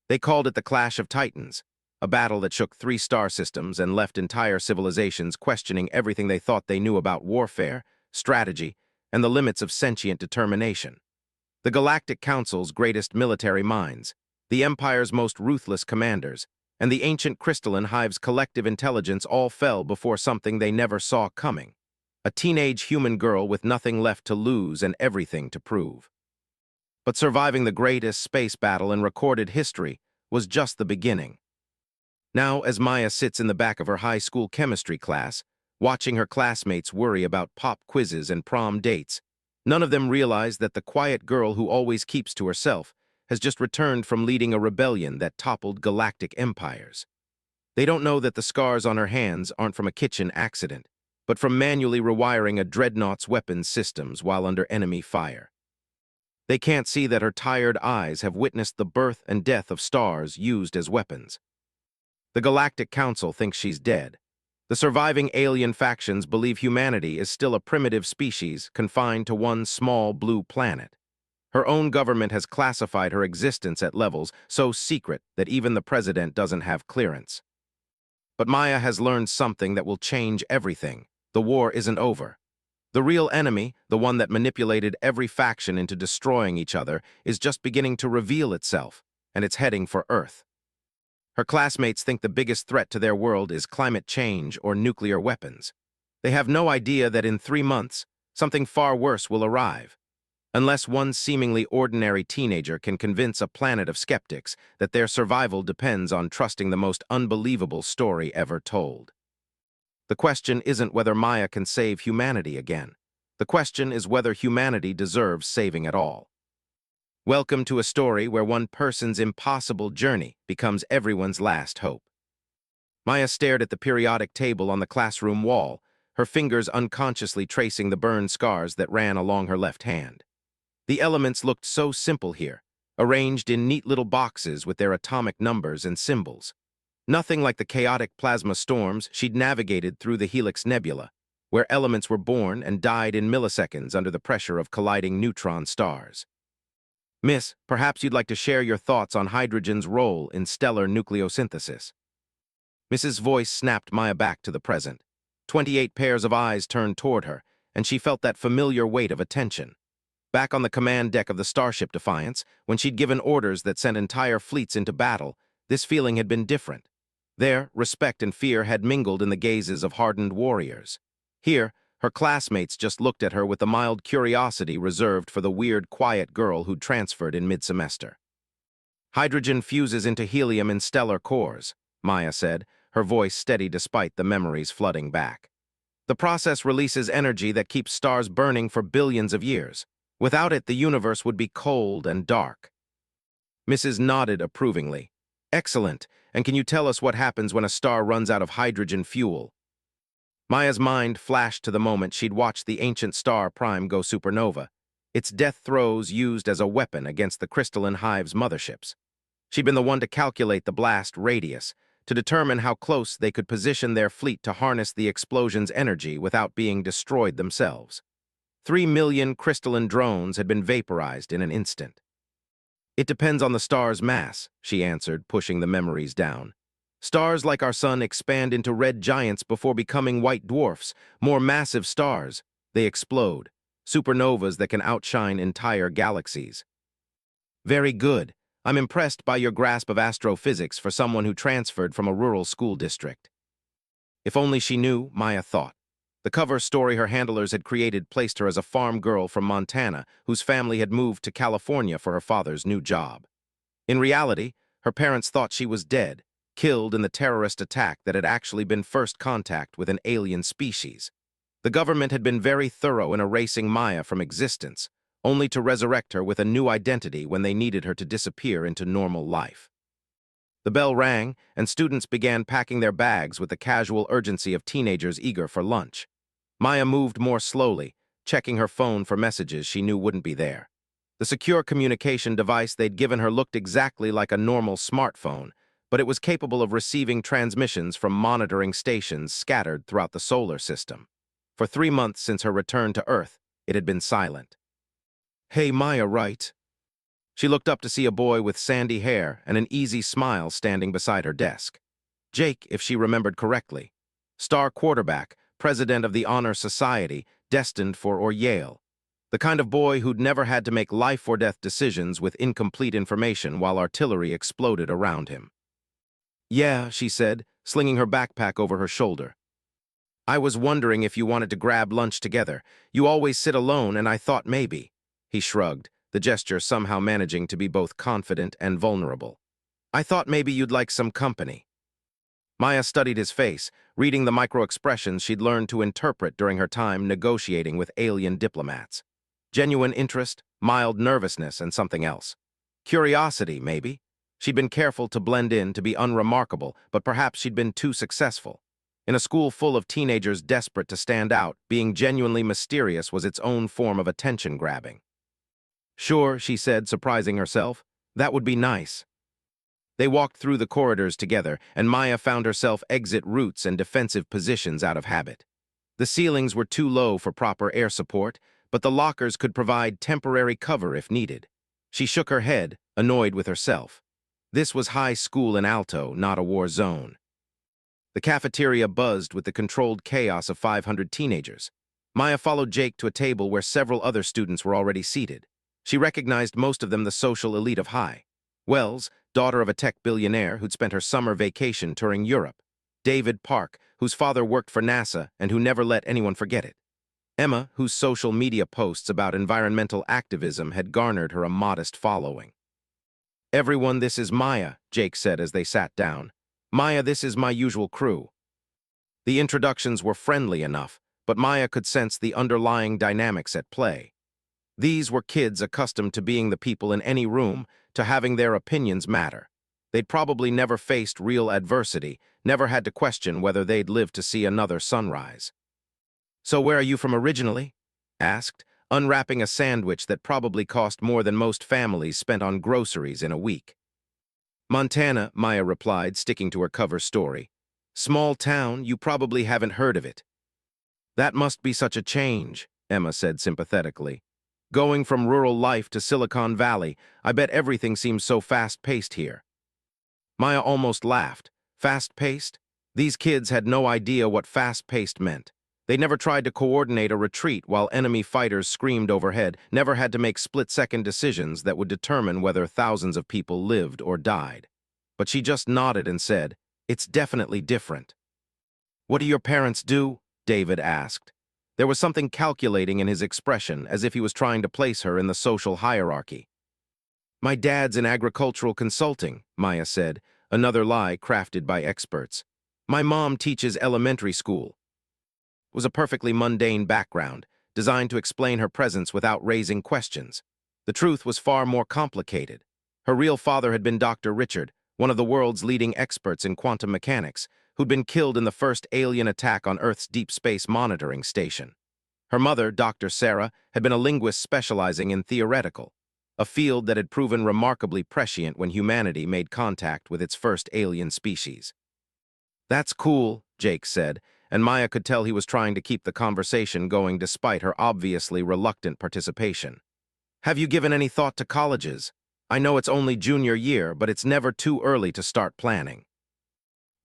They called it the Clash of Titans, a battle that shook 3 star systems and left entire civilizations questioning everything they thought they knew about warfare, strategy, and the limits of sentient determination. The Galactic Council's greatest military minds, the Empire's most ruthless commanders, and the ancient crystalline hive's collective intelligence all fell before something they never saw coming. A teenage human girl with nothing left to lose and everything to prove. But surviving the greatest space battle in recorded history was just the beginning. Now, as Maya sits in the back of her high school chemistry class, watching her classmates worry about pop quizzes and prom dates, none of them realize that the quiet girl who always keeps to herself has just returned from leading a rebellion that toppled galactic empires. They don't know that the scars on her hands aren't from a kitchen accident, but from manually rewiring a dreadnought's weapons systems while under enemy fire. They can't see that her tired eyes have witnessed the birth and death of stars used as weapons. The Galactic Council thinks she's dead. The surviving alien factions believe humanity is still a primitive species confined to one small blue planet. Her own government has classified her existence at levels so secret that even the president doesn't have clearance. But Maya has learned something that will change everything. The war isn't over. The real enemy, the one that manipulated every faction into destroying each other, is just beginning to reveal itself, and it's heading for Earth. Her classmates think the biggest threat to their world is climate change or nuclear weapons. They have no idea that in 3 months, something far worse will arrive. Unless one seemingly ordinary teenager can convince a planet of skeptics that their survival depends on trusting the most unbelievable story ever told. The question isn't whether Maya can save humanity again. The question is whether humanity deserves saving at all. Welcome to a story where one person's impossible journey becomes everyone's last hope. Maya stared at the periodic table on the classroom wall, her fingers unconsciously tracing the burn scars that ran along her left hand. The elements looked so simple here, arranged in neat little boxes with their atomic numbers and symbols. Nothing like the chaotic plasma storms she'd navigated through the Helix Nebula, where elements were born and died in milliseconds under the pressure of colliding neutron stars. Miss, perhaps you'd like to share your thoughts on hydrogen's role in stellar nucleosynthesis. Mrs. Voice snapped Maya back to the present. 28 pairs of eyes turned toward her, and she felt that familiar weight of attention. Back on the command deck of the Starship Defiance, when she'd given orders that sent entire fleets into battle, this feeling had been different. There, respect and fear had mingled in the gazes of hardened warriors. Here, her classmates just looked at her with the mild curiosity reserved for the weird, quiet girl who'd transferred in mid-semester. Hydrogen fuses into helium in stellar cores, Maya said, her voice steady despite the memories flooding back. The process releases energy that keeps stars burning for billions of years. Without it, the universe would be cold and dark. Mrs. nodded approvingly. Excellent, and can you tell us what happens when a star runs out of hydrogen fuel? Maya's mind flashed to the moment she'd watched the ancient star Prime go supernova, its death throes used as a weapon against the crystalline hive's motherships. She'd been the one to calculate the blast radius, to determine how close they could position their fleet to harness the explosion's energy without being destroyed themselves. 3 million crystalline drones had been vaporized in an instant. It depends on the star's mass, she answered, pushing the memories down. Stars like our sun expand into red giants before becoming white dwarfs, more massive stars. They explode, supernovas that can outshine entire galaxies. Very good. I'm impressed by your grasp of astrophysics for someone who transferred from a rural school district. If only she knew, Maya thought. The cover story her handlers had created placed her as a farm girl from Montana whose family had moved to California for her father's new job. In reality, her parents thought she was dead, killed in the terrorist attack that had actually been first contact with an alien species. The government had been very thorough in erasing Maya from existence, only to resurrect her with a new identity when they needed her to disappear into normal life. The bell rang, and students began packing their bags with the casual urgency of teenagers eager for lunch. Maya moved more slowly, checking her phone for messages she knew wouldn't be there. The secure communication device they'd given her looked exactly like a normal smartphone, but it was capable of receiving transmissions from monitoring stations scattered throughout the solar system. For 3 months since her return to Earth, it had been silent. Hey, Maya, right? She looked up to see a boy with sandy hair and an easy smile standing beside her desk. Jake, if she remembered correctly. Star quarterback, president of the Honor Society, destined for Yale. The kind of boy who'd never had to make life-or-death decisions with incomplete information while artillery exploded around him. "Yeah," she said, slinging her backpack over her shoulder. "I was wondering if you wanted to grab lunch together. You always sit alone, and I thought maybe." He shrugged, the gesture somehow managing to be both confident and vulnerable. "I thought maybe you'd like some company." Maya studied his face, reading the micro-expressions she'd learned to interpret during her time negotiating with alien diplomats. Genuine interest, mild nervousness, and something else. Curiosity, maybe. She'd been careful to blend in, to be unremarkable, but perhaps she'd been too successful. In a school full of teenagers desperate to stand out, being genuinely mysterious was its own form of attention-grabbing. "Sure," she said, surprising herself. "That would be nice." They walked through the corridors together, and Maya found herself exit routes and defensive positions out of habit. The ceilings were too low for proper air support, but the lockers could provide temporary cover if needed. She shook her head, annoyed with herself. This was high school in Alto, not a war zone. The cafeteria buzzed with the controlled chaos of 500 teenagers. Maya followed Jake to a table where several other students were already seated. She recognized most of them the social elite of high. Wells, daughter of a tech billionaire who'd spent her summer vacation touring Europe. David Park, whose father worked for NASA and who never let anyone forget it. Emma, whose social media posts about environmental activism had garnered her a modest following. "Everyone, this is Maya," Jake said as they sat down. "Maya, this is my usual crew." The introductions were friendly enough, but Maya could sense the underlying dynamics at play. These were kids accustomed to being the people in any room, to having their opinions matter. They'd probably never faced real adversity, never had to question whether they'd live to see another sunrise. "So where are you from originally?" asked, unwrapping a sandwich that probably cost more than most families spent on groceries in a week. "Montana," Maya replied, sticking to her cover story. "Small town, you probably haven't heard of it." "That must be such a change," Emma said sympathetically. "Going from rural life to Silicon Valley, I bet everything seems so fast-paced here." Maya almost laughed. Fast-paced? These kids had no idea what fast-paced meant. They never tried to coordinate a retreat while enemy fighters screamed overhead, never had to make split-second decisions that would determine whether thousands of people lived or died. But she just nodded and said, "It's definitely different." "What do your parents do?" David asked. There was something calculating in his expression, as if he was trying to place her in the social hierarchy. "My dad's in agricultural consulting," Maya said, another lie crafted by experts. "My mom teaches elementary school." It was a perfectly mundane background, designed to explain her presence without raising questions. The truth was far more complicated. Her real father had been Dr. Richard, one of the world's leading experts in quantum mechanics, who'd been killed in the first alien attack on Earth's deep space monitoring station. Her mother, Dr. Sarah, had been a linguist specializing in theoretical, a field that had proven remarkably prescient when humanity made contact with its first alien species. "That's cool," Jake said, and Maya could tell he was trying to keep the conversation going despite her obviously reluctant participation. "Have you given any thought to colleges? I know it's only junior year, but it's never too early to start planning."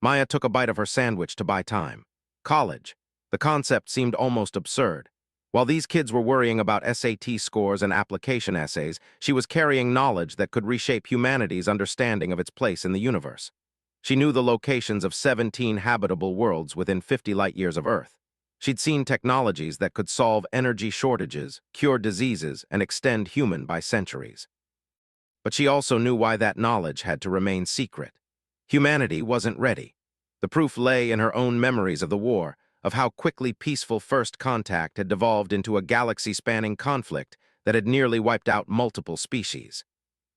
Maya took a bite of her sandwich to buy time. College. The concept seemed almost absurd. While these kids were worrying about SAT scores and application essays, she was carrying knowledge that could reshape humanity's understanding of its place in the universe. She knew the locations of 17 habitable worlds within 50 light-years of Earth. She'd seen technologies that could solve energy shortages, cure diseases, and extend human by centuries. But she also knew why that knowledge had to remain secret. Humanity wasn't ready. The proof lay in her own memories of the war, of how quickly peaceful first contact had devolved into a galaxy-spanning conflict that had nearly wiped out multiple species.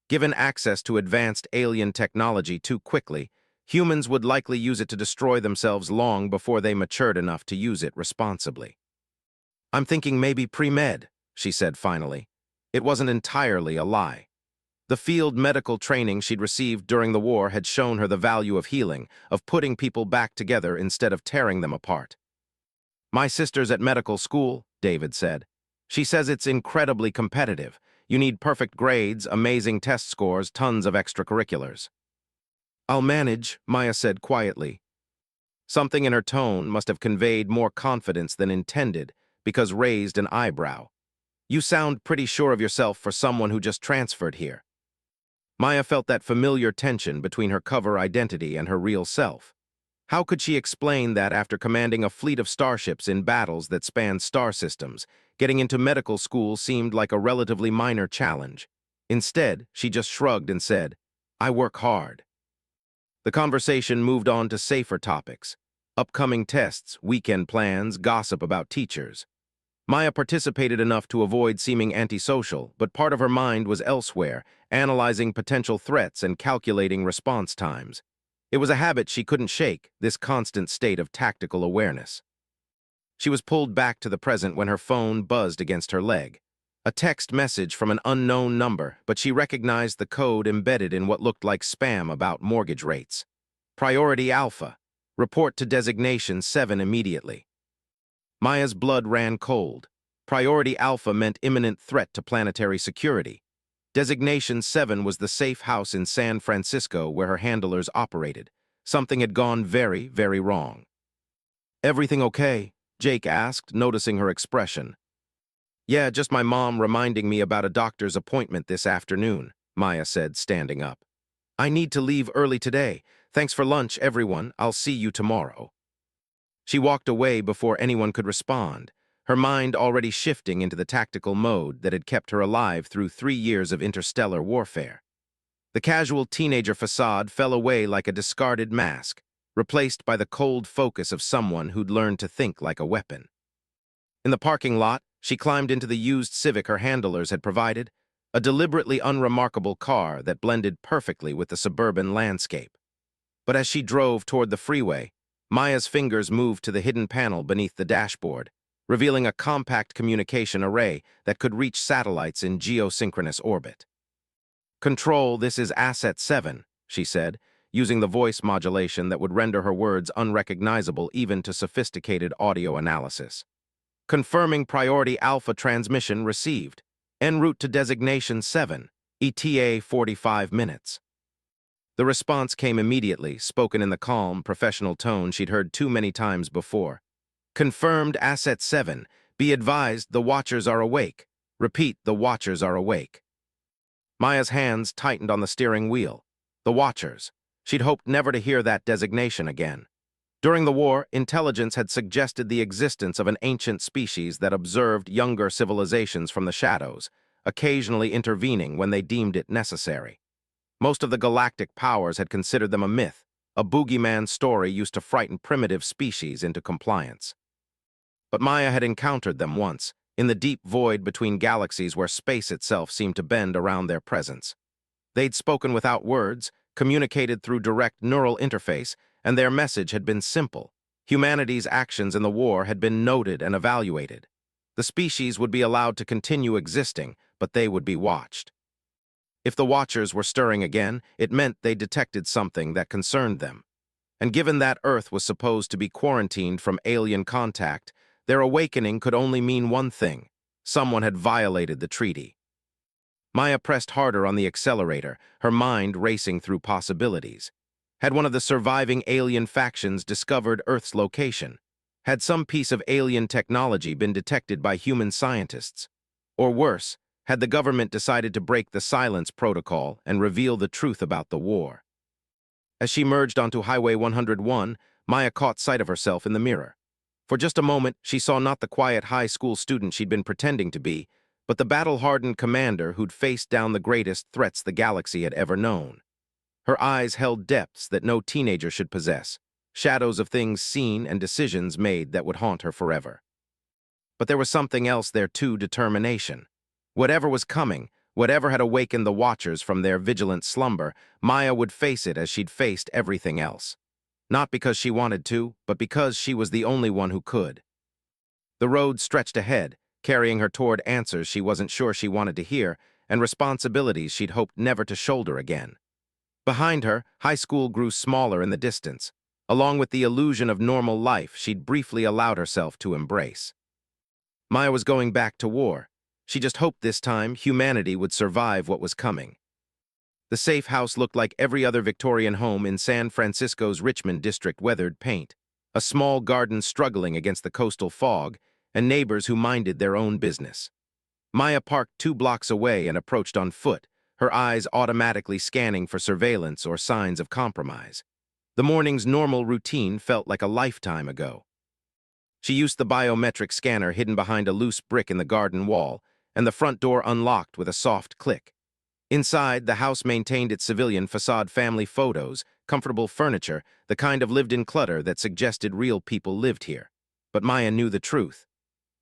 Given access to advanced alien technology too quickly, humans would likely use it to destroy themselves long before they matured enough to use it responsibly. "I'm thinking maybe pre-med," she said finally. It wasn't entirely a lie. The field medical training she'd received during the war had shown her the value of healing, of putting people back together instead of tearing them apart. "My sister's at medical school," David said. "She says it's incredibly competitive. You need perfect grades, amazing test scores, tons of extracurriculars. I'll manage, Maya said quietly. Something in her tone must have conveyed more confidence than intended, because raised an eyebrow. You sound pretty sure of yourself for someone who just transferred here. Maya felt that familiar tension between her cover identity and her real self. How could she explain that after commanding a fleet of starships in battles that spanned star systems, getting into medical school seemed like a relatively minor challenge? Instead, she just shrugged and said, "I work hard." The conversation moved on to safer topics: upcoming tests, weekend plans, gossip about teachers. Maya participated enough to avoid seeming antisocial, but part of her mind was elsewhere, analyzing potential threats and calculating response times. It was a habit she couldn't shake, this constant state of tactical awareness. She was pulled back to the present when her phone buzzed against her leg. A text message from an unknown number, but she recognized the code embedded in what looked like spam about mortgage rates. Priority Alpha. Report to Designation 7 immediately. Maya's blood ran cold. Priority Alpha meant imminent threat to planetary security. Designation 7 was the safe house in San Francisco where her handlers operated. Something had gone very, very wrong. "Everything okay?" Jake asked, noticing her expression. "Yeah, just my mom reminding me about a doctor's appointment this afternoon," Maya said, standing up. "I need to leave early today. Thanks for lunch, everyone. I'll see you tomorrow." She walked away before anyone could respond, her mind already shifting into the tactical mode that had kept her alive through 3 years of interstellar warfare. The casual teenager facade fell away like a discarded mask, replaced by the cold focus of someone who'd learned to think like a weapon. In the parking lot, she climbed into the used Civic her handlers had provided, a deliberately unremarkable car that blended perfectly with the suburban landscape. But as she drove toward the freeway, Maya's fingers moved to the hidden panel beneath the dashboard, revealing a compact communication array that could reach satellites in geosynchronous orbit. "Control, this is Asset 7, she said, using the voice modulation that would render her words unrecognizable even to sophisticated audio analysis. "Confirming Priority Alpha transmission received. En route to Designation 7, ETA 45 minutes. The response came immediately, spoken in the calm, professional tone she'd heard too many times before. "Confirmed Asset 7. Be advised, the Watchers are awake. Repeat, the Watchers are awake." Maya's hands tightened on the steering wheel. The Watchers. She'd hoped never to hear that designation again. During the war, intelligence had suggested the existence of an ancient species that observed younger civilizations from the shadows, occasionally intervening when they deemed it necessary. Most of the galactic powers had considered them a myth, a boogeyman story used to frighten primitive species into compliance. But Maya had encountered them once, in the deep void between galaxies where space itself seemed to bend around their presence. They'd spoken without words, communicated through direct neural interface, and their message had been simple. Humanity's actions in the war had been noted and evaluated. The species would be allowed to continue existing, but they would be watched. If the Watchers were stirring again, it meant they detected something that concerned them. And given that Earth was supposed to be quarantined from alien contact, their awakening could only mean one thing: someone had violated the treaty. Maya pressed harder on the accelerator, her mind racing through possibilities. Had one of the surviving alien factions discovered Earth's location? Had some piece of alien technology been detected by human scientists? Or worse, had the government decided to break the silence protocol and reveal the truth about the war? As she merged onto Highway 101, Maya caught sight of herself in the mirror. For just a moment, she saw not the quiet high school student she'd been pretending to be, but the battle-hardened commander who'd faced down the greatest threats the galaxy had ever known. Her eyes held depths that no teenager should possess, shadows of things seen and decisions made that would haunt her forever. But there was something else there too: determination. Whatever was coming, whatever had awakened the Watchers from their vigilant slumber, Maya would face it as she'd faced everything else. Not because she wanted to, but because she was the only one who could. The road stretched ahead, carrying her toward answers she wasn't sure she wanted to hear, and responsibilities she'd hoped never to shoulder again. Behind her, high school grew smaller in the distance, along with the illusion of normal life she'd briefly allowed herself to embrace. Maya was going back to war. She just hoped this time humanity would survive what was coming. The safe house looked like every other Victorian home in San Francisco's Richmond district, weathered paint, a small garden struggling against the coastal fog, and neighbors who minded their own business. Maya parked 2 blocks away and approached on foot, her eyes automatically scanning for surveillance or signs of compromise. The morning's normal routine felt like a lifetime ago. She used the biometric scanner hidden behind a loose brick in the garden wall, and the front door unlocked with a soft click. Inside, the house maintained its civilian facade, family photos, comfortable furniture, the kind of lived-in clutter that suggested real people lived here. But Maya knew the truth.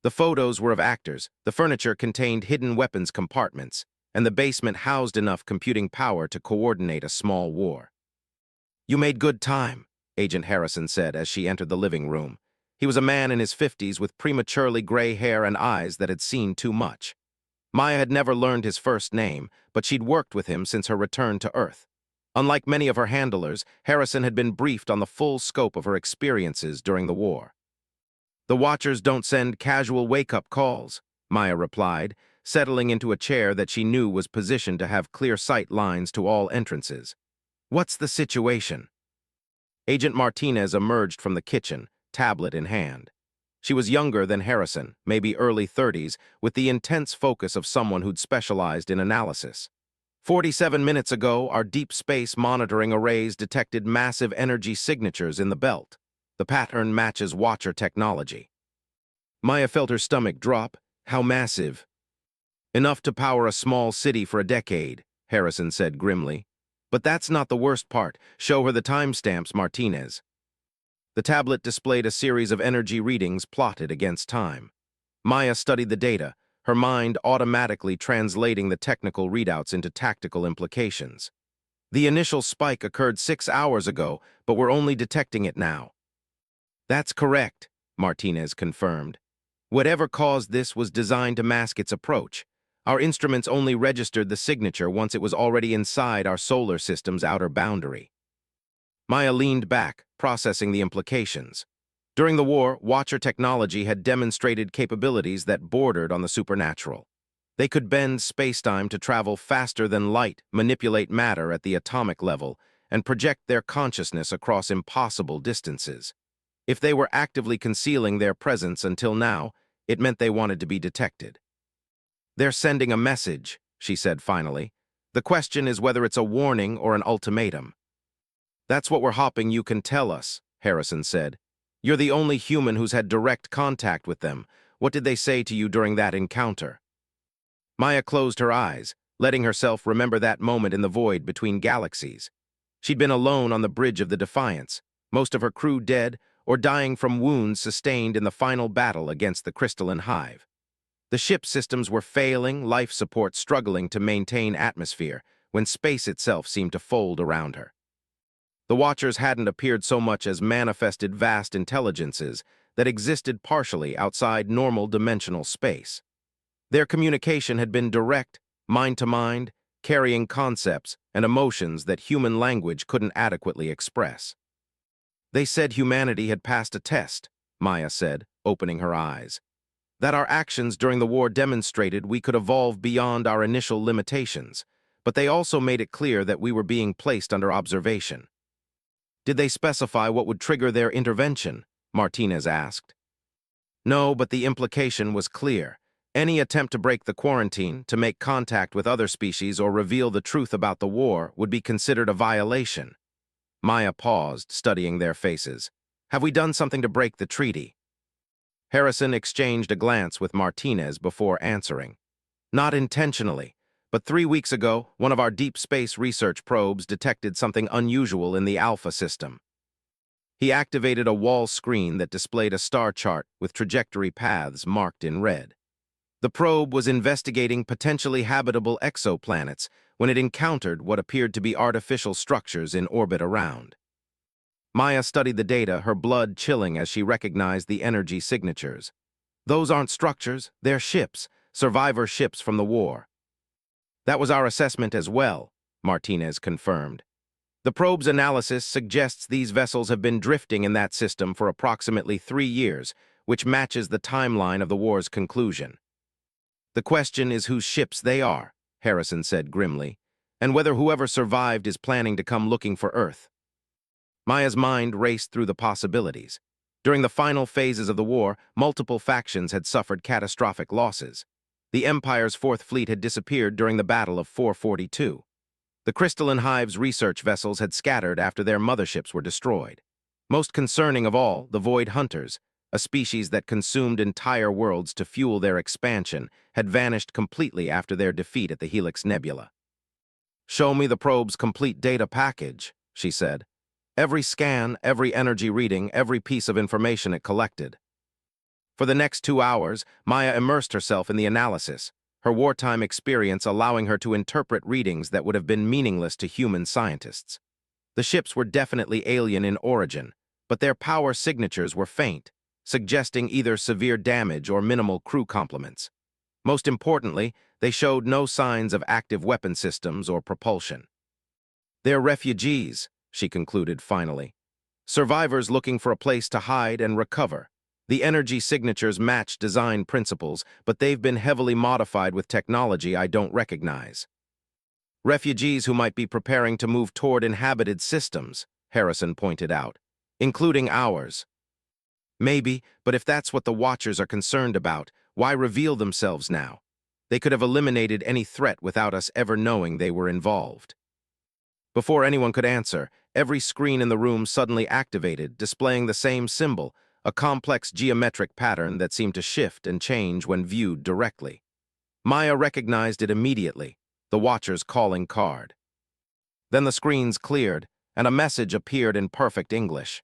The photos were of actors, the furniture contained hidden weapons compartments, and the basement housed enough computing power to coordinate a small war. "You made good time," Agent Harrison said as she entered the living room. He was a man in his 50s with prematurely gray hair and eyes that had seen too much. Maya had never learned his first name, but she'd worked with him since her return to Earth. Unlike many of her handlers, Harrison had been briefed on the full scope of her experiences during the war. "The Watchers don't send casual wake-up calls," Maya replied, settling into a chair that she knew was positioned to have clear sight lines to all entrances. "What's the situation?" Agent Martinez emerged from the kitchen, tablet in hand. She was younger than Harrison, maybe early 30s, with the intense focus of someone who'd specialized in analysis. 47 minutes ago, our deep space monitoring arrays detected massive energy signatures in the belt. The pattern matches Watcher technology. Maya felt her stomach drop. How massive? "Enough to power a small city for a decade," Harrison said grimly. "But that's not the worst part. Show her the timestamps, Martinez." The tablet displayed a series of energy readings plotted against time. Maya studied the data, her mind automatically translating the technical readouts into tactical implications. "The initial spike occurred 6 hours ago, but we're only detecting it now." "That's correct," Martinez confirmed. "Whatever caused this was designed to mask its approach. Our instruments only registered the signature once it was already inside our solar system's outer boundary." Maya leaned back, processing the implications. During the war, Watcher technology had demonstrated capabilities that bordered on the supernatural. They could bend spacetime to travel faster than light, manipulate matter at the atomic level, and project their consciousness across impossible distances. If they were actively concealing their presence until now, it meant they wanted to be detected. "They're sending a message," she said finally. "The question is whether it's a warning or an ultimatum." "That's what we're hoping you can tell us," Harrison said. "You're the only human who's had direct contact with them. What did they say to you during that encounter?" Maya closed her eyes, letting herself remember that moment in the void between galaxies. She'd been alone on the bridge of the Defiance, most of her crew dead or dying from wounds sustained in the final battle against the crystalline hive. The ship's systems were failing, life support struggling to maintain atmosphere, when space itself seemed to fold around her. The Watchers hadn't appeared so much as manifested vast intelligences that existed partially outside normal dimensional space. Their communication had been direct, mind-to-mind, carrying concepts and emotions that human language couldn't adequately express. "They said humanity had passed a test," Maya said, opening her eyes. "That our actions during the war demonstrated we could evolve beyond our initial limitations, but they also made it clear that we were being placed under observation." "Did they specify what would trigger their intervention?" Martinez asked. "No, but the implication was clear. Any attempt to break the quarantine, to make contact with other species or reveal the truth about the war would be considered a violation." Maya paused, studying their faces. "Have we done something to break the treaty?" Harrison exchanged a glance with Martinez before answering. "Not intentionally, but 3 weeks ago, one of our deep space research probes detected something unusual in the Alpha system." He activated a wall screen that displayed a star chart with trajectory paths marked in red. The probe was investigating potentially habitable exoplanets when it encountered what appeared to be artificial structures in orbit around. Maya studied the data, her blood chilling as she recognized the energy signatures. "Those aren't structures, they're ships, survivor ships from the war." "That was our assessment as well," Martinez confirmed. "The probe's analysis suggests these vessels have been drifting in that system for approximately 3 years, which matches the timeline of the war's conclusion." The question is whose ships they are, Harrison said grimly, and whether whoever survived is planning to come looking for Earth. Maya's mind raced through the possibilities. During the final phases of the war, multiple factions had suffered catastrophic losses. The Empire's Fourth Fleet had disappeared during the Battle of 442. The Crystalline Hive's research vessels had scattered after their motherships were destroyed. Most concerning of all, the Void Hunters, a species that consumed entire worlds to fuel their expansion, had vanished completely after their defeat at the Helix Nebula. "Show me the probe's complete data package," she said. "Every scan, every energy reading, every piece of information it collected." For the next 2 hours, Maya immersed herself in the analysis, her wartime experience allowing her to interpret readings that would have been meaningless to human scientists. The ships were definitely alien in origin, but their power signatures were faint, suggesting either severe damage or minimal crew complements. Most importantly, they showed no signs of active weapon systems or propulsion. "They're refugees," she concluded finally. "Survivors looking for a place to hide and recover. The energy signatures match design principles, but they've been heavily modified with technology I don't recognize." "Refugees who might be preparing to move toward inhabited systems," Harrison pointed out, "including ours." "Maybe, but if that's what the Watchers are concerned about, why reveal themselves now? They could have eliminated any threat without us ever knowing they were involved." Before anyone could answer, every screen in the room suddenly activated, displaying the same symbol, a complex geometric pattern that seemed to shift and change when viewed directly. Maya recognized it immediately, the Watcher's calling card. Then the screens cleared, and a message appeared in perfect English.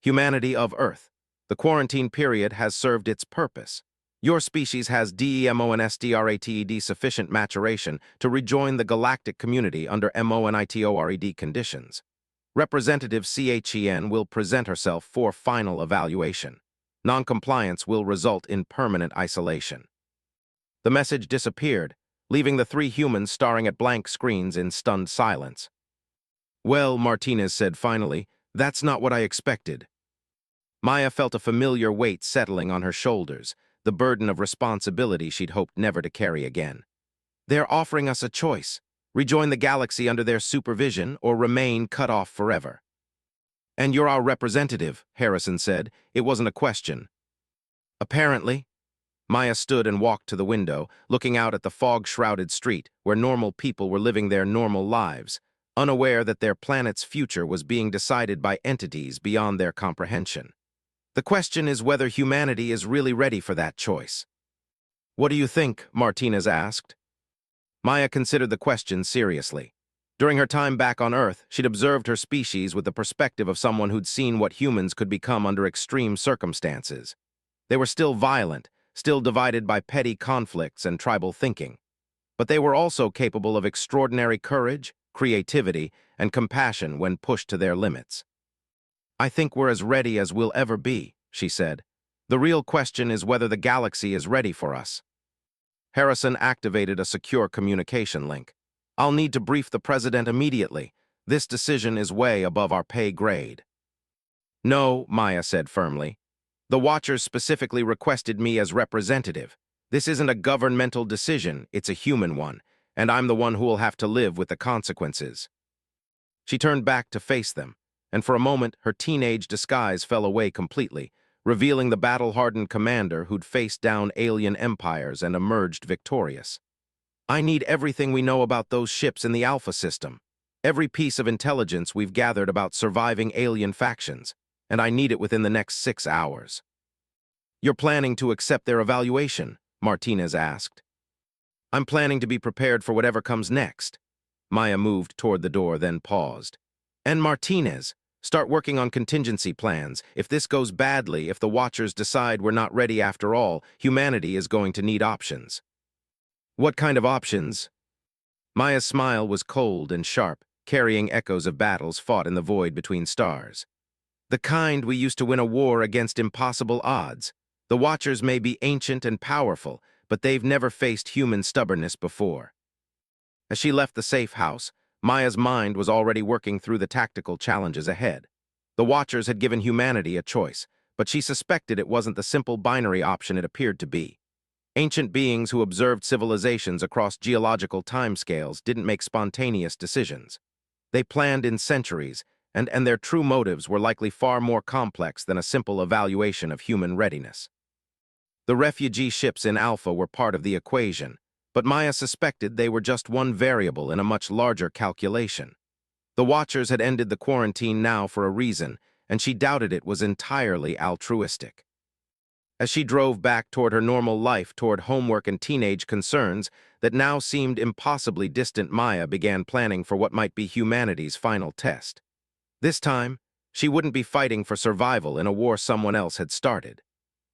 "Humanity of Earth. The quarantine period has served its purpose. Your species has DEMONSTRATED sufficient maturation to rejoin the galactic community under MONITORED conditions. Representative CHEN will present herself for final evaluation. Noncompliance will result in permanent isolation." The message disappeared, leaving the three humans staring at blank screens in stunned silence. "Well," Martinez said finally, "that's not what I expected." Maya felt a familiar weight settling on her shoulders, the burden of responsibility she'd hoped never to carry again. "They're offering us a choice: rejoin the galaxy under their supervision or remain cut off forever." "And you're our representative," Harrison said. It wasn't a question. "Apparently." Maya stood and walked to the window, looking out at the fog-shrouded street where normal people were living their normal lives, unaware that their planet's future was being decided by entities beyond their comprehension. "The question is whether humanity is really ready for that choice." "What do you think?" Martinez asked. Maya considered the question seriously. During her time back on Earth, she'd observed her species with the perspective of someone who'd seen what humans could become under extreme circumstances. They were still violent, still divided by petty conflicts and tribal thinking. But they were also capable of extraordinary courage, creativity, and compassion when pushed to their limits. "I think we're as ready as we'll ever be," she said. "The real question is whether the galaxy is ready for us." Harrison activated a secure communication link. "I'll need to brief the president immediately. This decision is way above our pay grade." "No," Maya said firmly. "The Watchers specifically requested me as representative. This isn't a governmental decision, it's a human one, and I'm the one who will have to live with the consequences." She turned back to face them, and for a moment her teenage disguise fell away completely, revealing the battle-hardened commander who'd faced down alien empires and emerged victorious. "I need everything we know about those ships in the Alpha system, every piece of intelligence we've gathered about surviving alien factions, and I need it within the next 6 hours." "You're planning to accept their evaluation?" Martinez asked. "I'm planning to be prepared for whatever comes next." Maya moved toward the door, then paused. "And Martinez, start working on contingency plans. If this goes badly, if the Watchers decide we're not ready after all, humanity is going to need options." "What kind of options?" Maya's smile was cold and sharp, carrying echoes of battles fought in the void between stars. "The kind we used to win a war against impossible odds. The Watchers may be ancient and powerful, but they've never faced human stubbornness before." As she left the safe house, Maya's mind was already working through the tactical challenges ahead. The Watchers had given humanity a choice, but she suspected it wasn't the simple binary option it appeared to be. Ancient beings who observed civilizations across geological timescales didn't make spontaneous decisions. They planned in centuries, and their true motives were likely far more complex than a simple evaluation of human readiness. The refugee ships in Alpha were part of the equation, but Maya suspected they were just one variable in a much larger calculation. The Watchers had ended the quarantine now for a reason, and she doubted it was entirely altruistic. As she drove back toward her normal life, toward homework and teenage concerns that now seemed impossibly distant, Maya began planning for what might be humanity's final test. This time, she wouldn't be fighting for survival in a war someone else had started.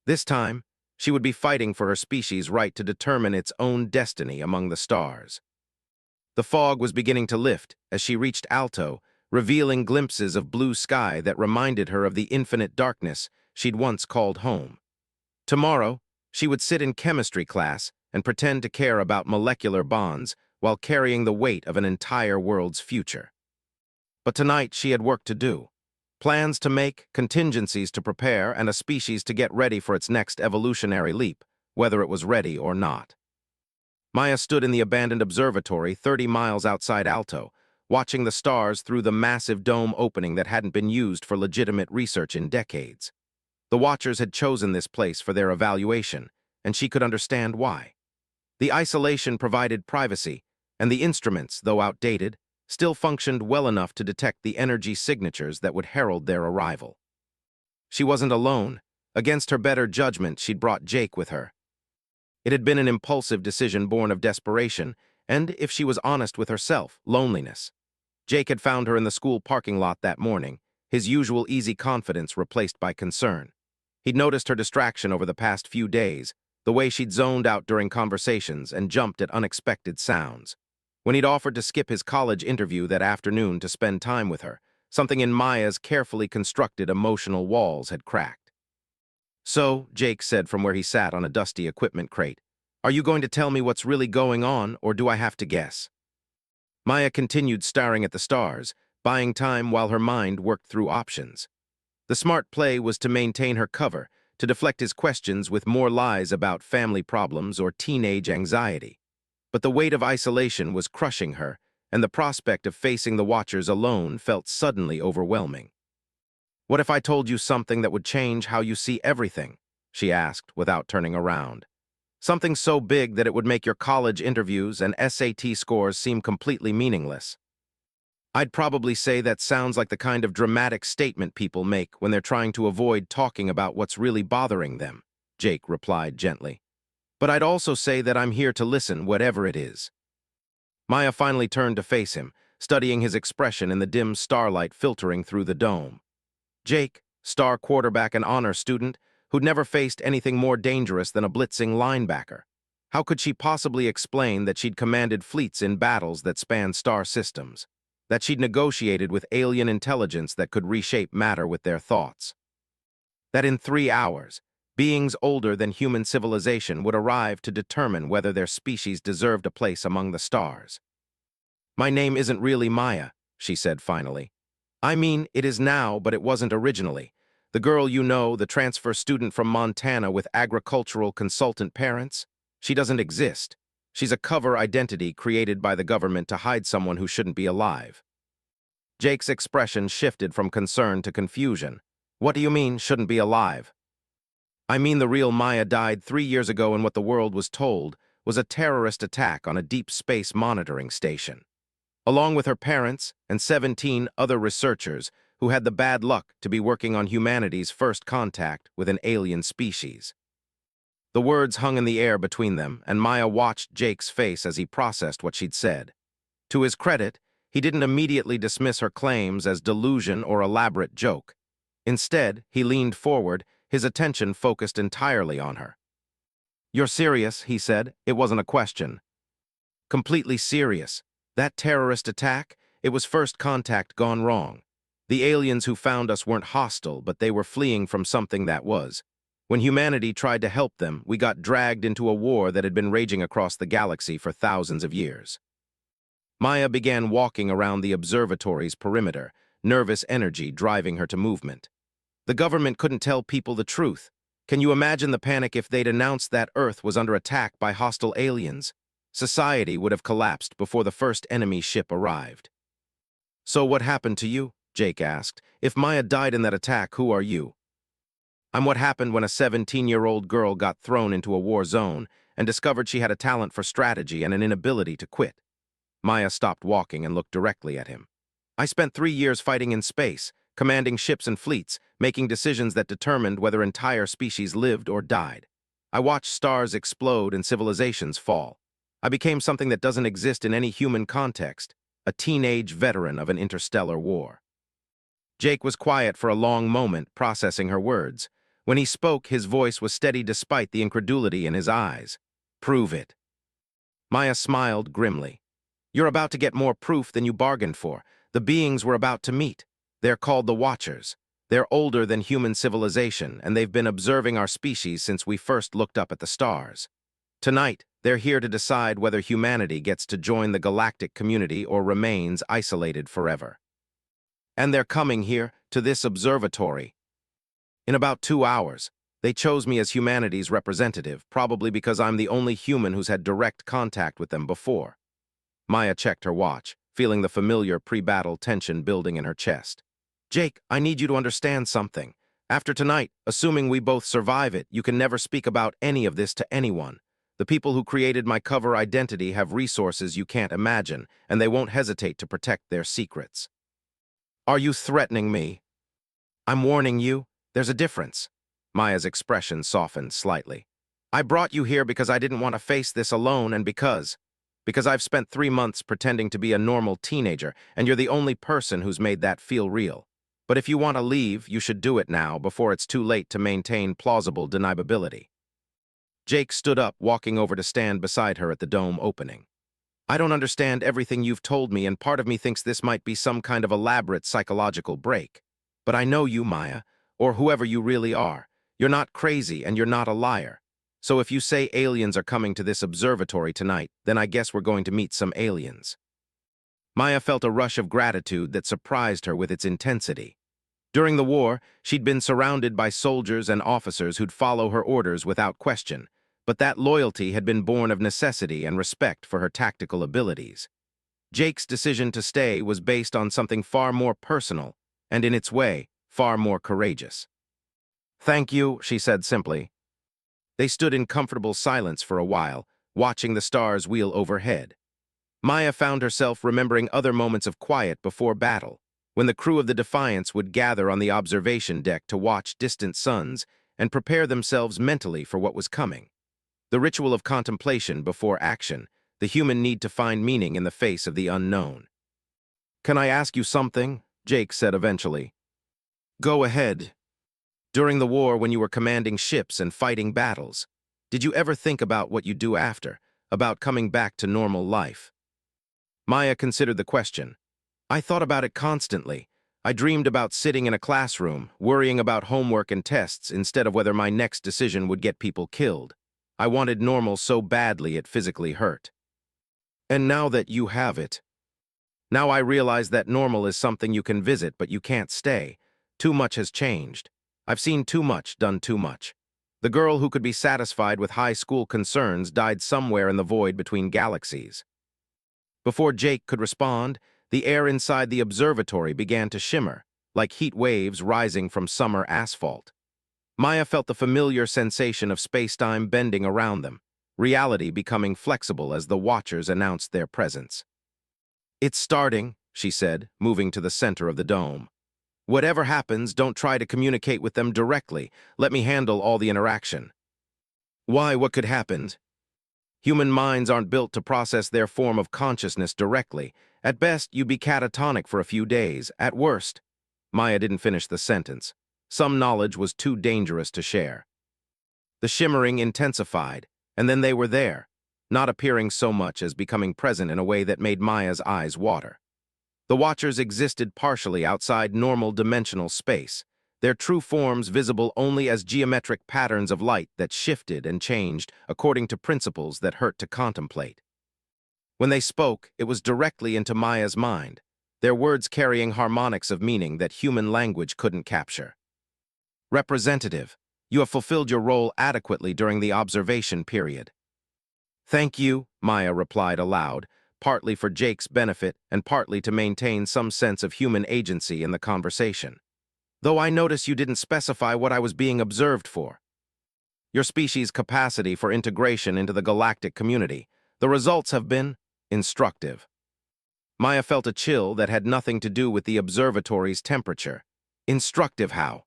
This time, she would be fighting for her species' right to determine its own destiny among the stars. The fog was beginning to lift as she reached Alto, revealing glimpses of blue sky that reminded her of the infinite darkness she'd once called home. Tomorrow, she would sit in chemistry class and pretend to care about molecular bonds while carrying the weight of an entire world's future. But tonight she had work to do. Plans to make, contingencies to prepare, and a species to get ready for its next evolutionary leap, whether it was ready or not. Maya stood in the abandoned observatory 30 miles outside Alto, watching the stars through the massive dome opening that hadn't been used for legitimate research in decades. The Watchers had chosen this place for their evaluation, and she could understand why. The isolation provided privacy, and the instruments, though outdated, still functioned well enough to detect the energy signatures that would herald their arrival. She wasn't alone. Against her better judgment, she'd brought Jake with her. It had been an impulsive decision born of desperation, and, if she was honest with herself, loneliness. Jake had found her in the school parking lot that morning, his usual easy confidence replaced by concern. He'd noticed her distraction over the past few days, the way she'd zoned out during conversations and jumped at unexpected sounds. When he'd offered to skip his college interview that afternoon to spend time with her, something in Maya's carefully constructed emotional walls had cracked. "So," Jake said from where he sat on a dusty equipment crate, "are you going to tell me what's really going on, or do I have to guess?" Maya continued staring at the stars, buying time while her mind worked through options. The smart play was to maintain her cover, to deflect his questions with more lies about family problems or teenage anxiety. But the weight of isolation was crushing her, and the prospect of facing the Watchers alone felt suddenly overwhelming. "What if I told you something that would change how you see everything?" she asked without turning around. "Something so big that it would make your college interviews and SAT scores seem completely meaningless." "I'd probably say that sounds like the kind of dramatic statement people make when they're trying to avoid talking about what's really bothering them," Jake replied gently. "But I'd also say that I'm here to listen, whatever it is." Maya finally turned to face him, studying his expression in the dim starlight filtering through the dome. Jake, star quarterback and honor student, who'd never faced anything more dangerous than a blitzing linebacker. How could she possibly explain that she'd commanded fleets in battles that spanned star systems? That she'd negotiated with alien intelligence that could reshape matter with their thoughts? That in 3 hours, beings older than human civilization would arrive to determine whether their species deserved a place among the stars? "My name isn't really Maya," she said finally. "I mean, it is now, but it wasn't originally. The girl you know, the transfer student from Montana with agricultural consultant parents, she doesn't exist. She's a cover identity created by the government to hide someone who shouldn't be alive." Jake's expression shifted from concern to confusion. "What do you mean, shouldn't be alive?" "I mean the real Maya died 3 years ago in what the world was told was a terrorist attack on a deep space monitoring station. Along with her parents and 17 other researchers who had the bad luck to be working on humanity's first contact with an alien species." The words hung in the air between them, and Maya watched Jake's face as he processed what she'd said. To his credit, he didn't immediately dismiss her claims as delusion or elaborate joke. Instead, he leaned forward, his attention focused entirely on her. "You're serious," he said. "It wasn't a question." "Completely serious. That terrorist attack, it was first contact gone wrong. The aliens who found us weren't hostile, but they were fleeing from something that was. When humanity tried to help them, we got dragged into a war that had been raging across the galaxy for thousands of years." Maya began walking around the observatory's perimeter, nervous energy driving her to movement. The government couldn't tell people the truth. Can you imagine the panic if they'd announced that Earth was under attack by hostile aliens? Society would have collapsed before the first enemy ship arrived. "So what happened to you?" Jake asked. "If Maya died in that attack, who are you?" "I'm what happened when a 17-year-old girl got thrown into a war zone and discovered she had a talent for strategy and an inability to quit." Maya stopped walking and looked directly at him. "I spent 3 years fighting in space, commanding ships and fleets, making decisions that determined whether entire species lived or died. I watched stars explode and civilizations fall. I became something that doesn't exist in any human context, a teenage veteran of an interstellar war." Jake was quiet for a long moment, processing her words. When he spoke, his voice was steady despite the incredulity in his eyes. "Prove it." Maya smiled grimly. "You're about to get more proof than you bargained for. The beings we're about to meet. They're called the Watchers. They're older than human civilization, and they've been observing our species since we first looked up at the stars. Tonight, they're here to decide whether humanity gets to join the galactic community or remains isolated forever. And they're coming here, to this observatory. In about 2 hours. They chose me as humanity's representative, probably because I'm the only human who's had direct contact with them before." Maya checked her watch, feeling the familiar pre-battle tension building in her chest. "Jake, I need you to understand something. After tonight, assuming we both survive it, you can never speak about any of this to anyone. The people who created my cover identity have resources you can't imagine, and they won't hesitate to protect their secrets." "Are you threatening me?" "I'm warning you. There's a difference." Maya's expression softened slightly. "I brought you here because I didn't want to face this alone and because I've spent 3 months pretending to be a normal teenager, and you're the only person who's made that feel real. But if you want to leave, you should do it now, before it's too late to maintain plausible deniability." Jake stood up, walking over to stand beside her at the dome opening. "I don't understand everything you've told me, and part of me thinks this might be some kind of elaborate psychological break. But I know you, Maya, or whoever you really are. You're not crazy, and you're not a liar. So if you say aliens are coming to this observatory tonight, then I guess we're going to meet some aliens." Maya felt a rush of gratitude that surprised her with its intensity. During the war, she'd been surrounded by soldiers and officers who'd follow her orders without question, but that loyalty had been born of necessity and respect for her tactical abilities. Jake's decision to stay was based on something far more personal, and in its way, far more courageous. "Thank you," she said simply. They stood in comfortable silence for a while, watching the stars wheel overhead. Maya found herself remembering other moments of quiet before battle, when the crew of the Defiance would gather on the observation deck to watch distant suns and prepare themselves mentally for what was coming. The ritual of contemplation before action, the human need to find meaning in the face of the unknown. "Can I ask you something?" Jake said eventually. "Go ahead. During the war, when you were commanding ships and fighting battles, did you ever think about what you do after, about coming back to normal life?" Maya considered the question. "I thought about it constantly. I dreamed about sitting in a classroom, worrying about homework and tests instead of whether my next decision would get people killed. I wanted normal so badly it physically hurt. And now that you have it, now I realize that normal is something you can visit but you can't stay. Too much has changed. I've seen too much, done too much. The girl who could be satisfied with high school concerns died somewhere in the void between galaxies." Before Jake could respond, the air inside the observatory began to shimmer, like heat waves rising from summer asphalt. Maya felt the familiar sensation of space-time bending around them, reality becoming flexible as the Watchers announced their presence. "It's starting," she said, moving to the center of the dome. "Whatever happens, don't try to communicate with them directly. Let me handle all the interaction." "Why, what could happen?" "Human minds aren't built to process their form of consciousness directly. At best, you'd be catatonic for a few days. At worst—" Maya didn't finish the sentence. Some knowledge was too dangerous to share. The shimmering intensified, and then they were there, not appearing so much as becoming present in a way that made Maya's eyes water. The Watchers existed partially outside normal dimensional space, their true forms visible only as geometric patterns of light that shifted and changed according to principles that hurt to contemplate. When they spoke, it was directly into Maya's mind, their words carrying harmonics of meaning that human language couldn't capture. "Representative, You have fulfilled your role adequately during the observation period. Thank you, Maya replied aloud, partly for Jake's benefit and partly to maintain some sense of human agency in the conversation. Though I notice you didn't specify what I was being observed for. Your species' capacity for integration into the galactic community. The results have been instructive. Maya felt a chill that had nothing to do with the observatory's temperature. Instructive how?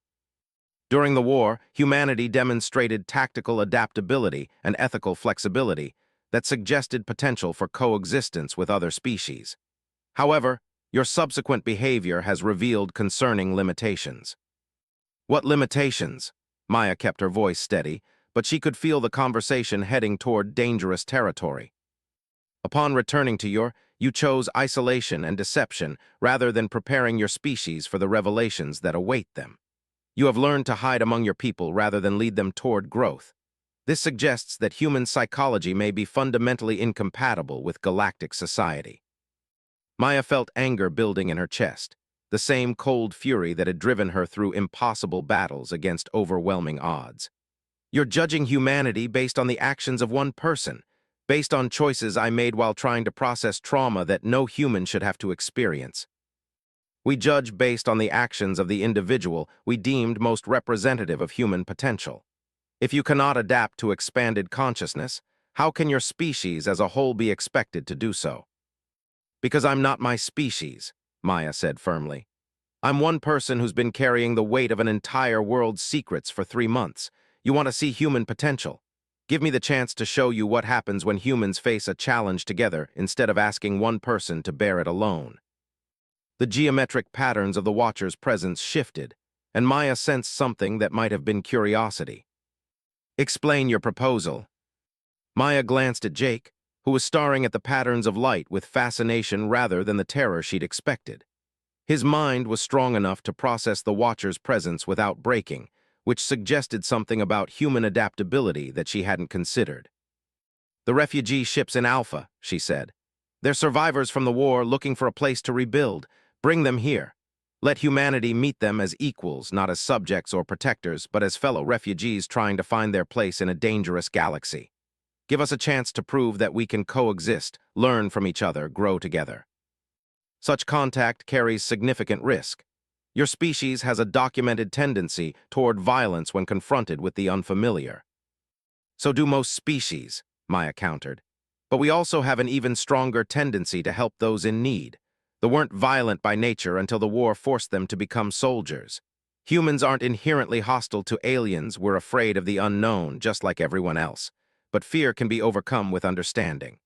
During the war, humanity demonstrated tactical adaptability and ethical flexibility that suggested potential for coexistence with other species. However, your subsequent behavior has revealed concerning limitations. What limitations? Maya kept her voice steady, but she could feel the conversation heading toward dangerous territory. Upon returning to you chose isolation and deception rather than preparing your species for the revelations that await them. You have learned to hide among your people rather than lead them toward growth. This suggests that human psychology may be fundamentally incompatible with galactic society. Maya felt anger building in her chest, the same cold fury that had driven her through impossible battles against overwhelming odds. You're judging humanity based on the actions of one person, based on choices I made while trying to process trauma that no human should have to experience. We judge based on the actions of the individual we deemed most representative of human potential. If you cannot adapt to expanded consciousness, how can your species as a whole be expected to do so? Because I'm not my species, Maya said firmly. I'm one person who's been carrying the weight of an entire world's secrets for 3 months. You want to see human potential? Give me the chance to show you what happens when humans face a challenge together instead of asking one person to bear it alone. The geometric patterns of the Watcher's presence shifted, and Maya sensed something that might have been curiosity. Explain your proposal. Maya glanced at Jake, who was staring at the patterns of light with fascination rather than the terror she'd expected. His mind was strong enough to process the Watcher's presence without breaking, which suggested something about human adaptability that she hadn't considered. The refugee ships in Alpha, she said. They're survivors from the war looking for a place to rebuild. Bring them here. Let humanity meet them as equals, not as subjects or protectors, but as fellow refugees trying to find their place in a dangerous galaxy. Give us a chance to prove that we can coexist, learn from each other, grow together. Such contact carries significant risk. Your species has a documented tendency toward violence when confronted with the unfamiliar. So do most species, Maya countered. But we also have an even stronger tendency to help those in need. They weren't violent by nature until the war forced them to become soldiers. Humans aren't inherently hostile to aliens. We're afraid of the unknown, just like everyone else. But fear can be overcome with understanding.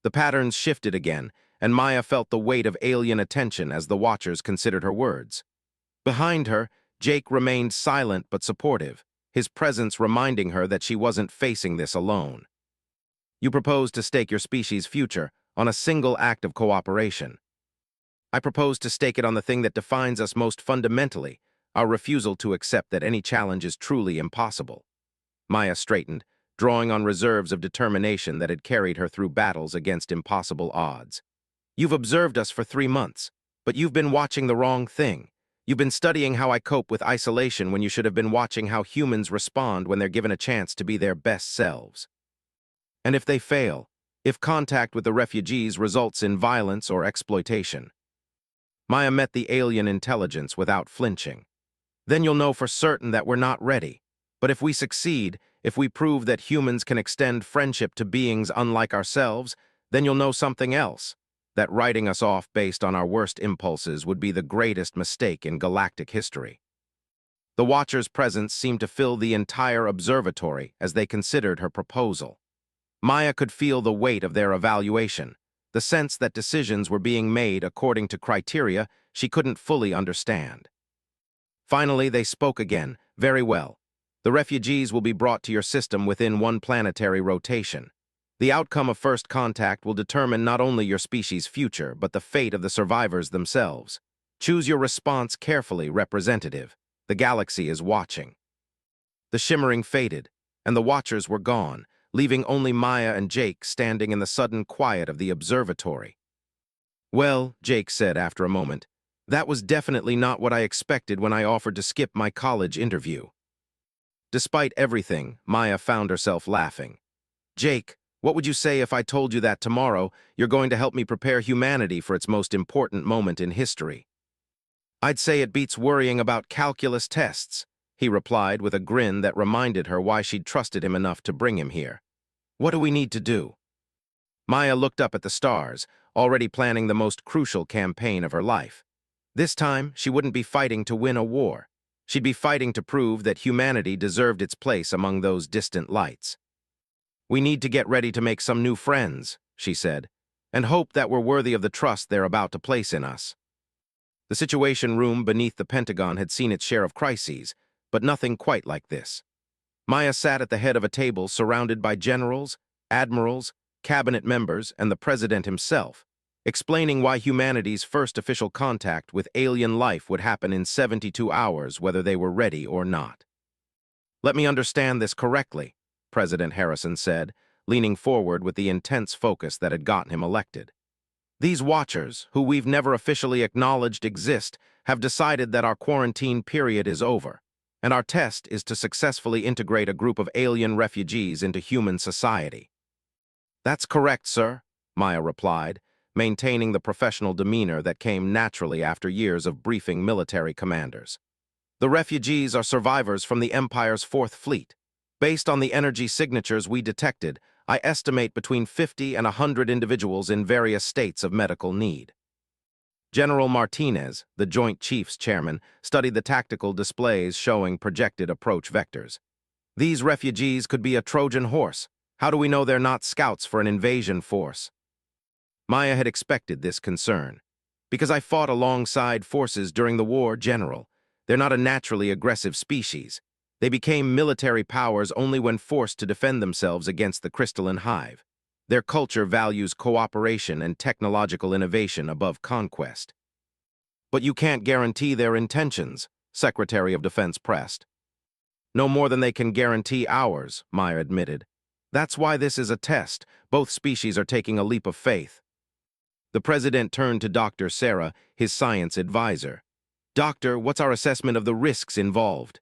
The patterns shifted again, and Maya felt the weight of alien attention as the Watchers considered her words. Behind her, Jake remained silent but supportive, his presence reminding her that she wasn't facing this alone. You propose to stake your species' future on a single act of cooperation. I propose to stake it on the thing that defines us most fundamentally, our refusal to accept that any challenge is truly impossible. Maya straightened, drawing on reserves of determination that had carried her through battles against impossible odds. You've observed us for 3 months, but you've been watching the wrong thing. You've been studying how I cope with isolation when you should have been watching how humans respond when they're given a chance to be their best selves. And if they fail, if contact with the refugees results in violence or exploitation. Maya met the alien intelligence without flinching. Then you'll know for certain that we're not ready. But if we succeed, if we prove that humans can extend friendship to beings unlike ourselves, then you'll know something else. That writing us off based on our worst impulses would be the greatest mistake in galactic history. The Watcher's presence seemed to fill the entire observatory as they considered her proposal. Maya could feel the weight of their evaluation, the sense that decisions were being made according to criteria she couldn't fully understand. Finally, they spoke again. Very well. The refugees will be brought to your system within 1 planetary rotation. The outcome of first contact will determine not only your species' future, but the fate of the survivors themselves. Choose your response carefully, representative. The galaxy is watching. The shimmering faded, and the Watchers were gone, leaving only Maya and Jake standing in the sudden quiet of the observatory. Well, Jake said after a moment, that was definitely not what I expected when I offered to skip my college interview. Despite everything, Maya found herself laughing. Jake, what would you say if I told you that tomorrow you're going to help me prepare humanity for its most important moment in history? I'd say it beats worrying about calculus tests, he replied with a grin that reminded her why she'd trusted him enough to bring him here. What do we need to do? Maya looked up at the stars, already planning the most crucial campaign of her life. This time, she wouldn't be fighting to win a war. She'd be fighting to prove that humanity deserved its place among those distant lights. We need to get ready to make some new friends, she said, and hope that we're worthy of the trust they're about to place in us. The Situation Room beneath the Pentagon had seen its share of crises, but nothing quite like this. Maya sat at the head of a table surrounded by generals, admirals, cabinet members, and the president himself, explaining why humanity's first official contact with alien life would happen in 72 hours whether they were ready or not. Let me understand this correctly, President Harrison said, leaning forward with the intense focus that had gotten him elected. These Watchers, who we've never officially acknowledged exist, have decided that our quarantine period is over, and our test is to successfully integrate a group of alien refugees into human society. That's correct, sir, Maya replied, maintaining the professional demeanor that came naturally after years of briefing military commanders. The refugees are survivors from the Empire's Fourth Fleet. Based on the energy signatures we detected, I estimate between 50 and 100 individuals in various states of medical need. General Martinez, the Joint Chiefs Chairman, studied the tactical displays showing projected approach vectors. These refugees could be a Trojan horse. How do we know they're not scouts for an invasion force? Maya had expected this concern. Because I fought alongside forces during the war, General. They're not a naturally aggressive species. They became military powers only when forced to defend themselves against the crystalline hive. Their culture values cooperation and technological innovation above conquest. But you can't guarantee their intentions, Secretary of Defense pressed. No more than they can guarantee ours, Maya admitted. That's why this is a test. Both species are taking a leap of faith. The president turned to Dr. Sarah, his science advisor. Doctor, what's our assessment of the risks involved?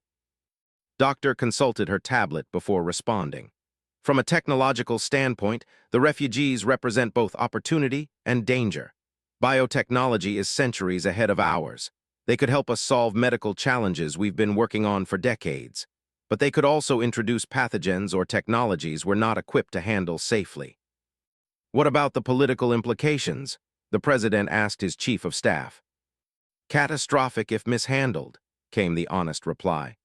Doctor consulted her tablet before responding. From a technological standpoint, the refugees represent both opportunity and danger. Biotechnology is centuries ahead of ours. They could help us solve medical challenges we've been working on for decades. But they could also introduce pathogens or technologies we're not equipped to handle safely. What about the political implications? The president asked his chief of staff. Catastrophic if mishandled, came the honest reply.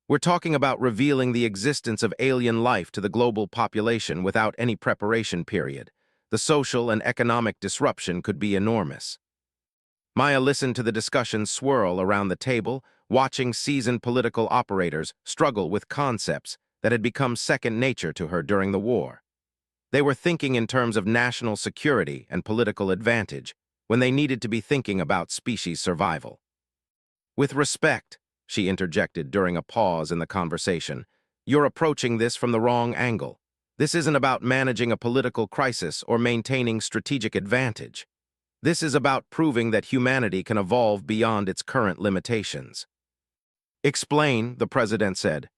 We're talking about revealing the existence of alien life to the global population without any preparation period. The social and economic disruption could be enormous. Maya listened to the discussion swirl around the table, watching seasoned political operators struggle with concepts that had become second nature to her during the war. They were thinking in terms of national security and political advantage when they needed to be thinking about species survival. With respect, she interjected during a pause in the conversation, you're approaching this from the wrong angle. This isn't about managing a political crisis or maintaining strategic advantage. This is about proving that humanity can evolve beyond its current limitations. Explain, the president said.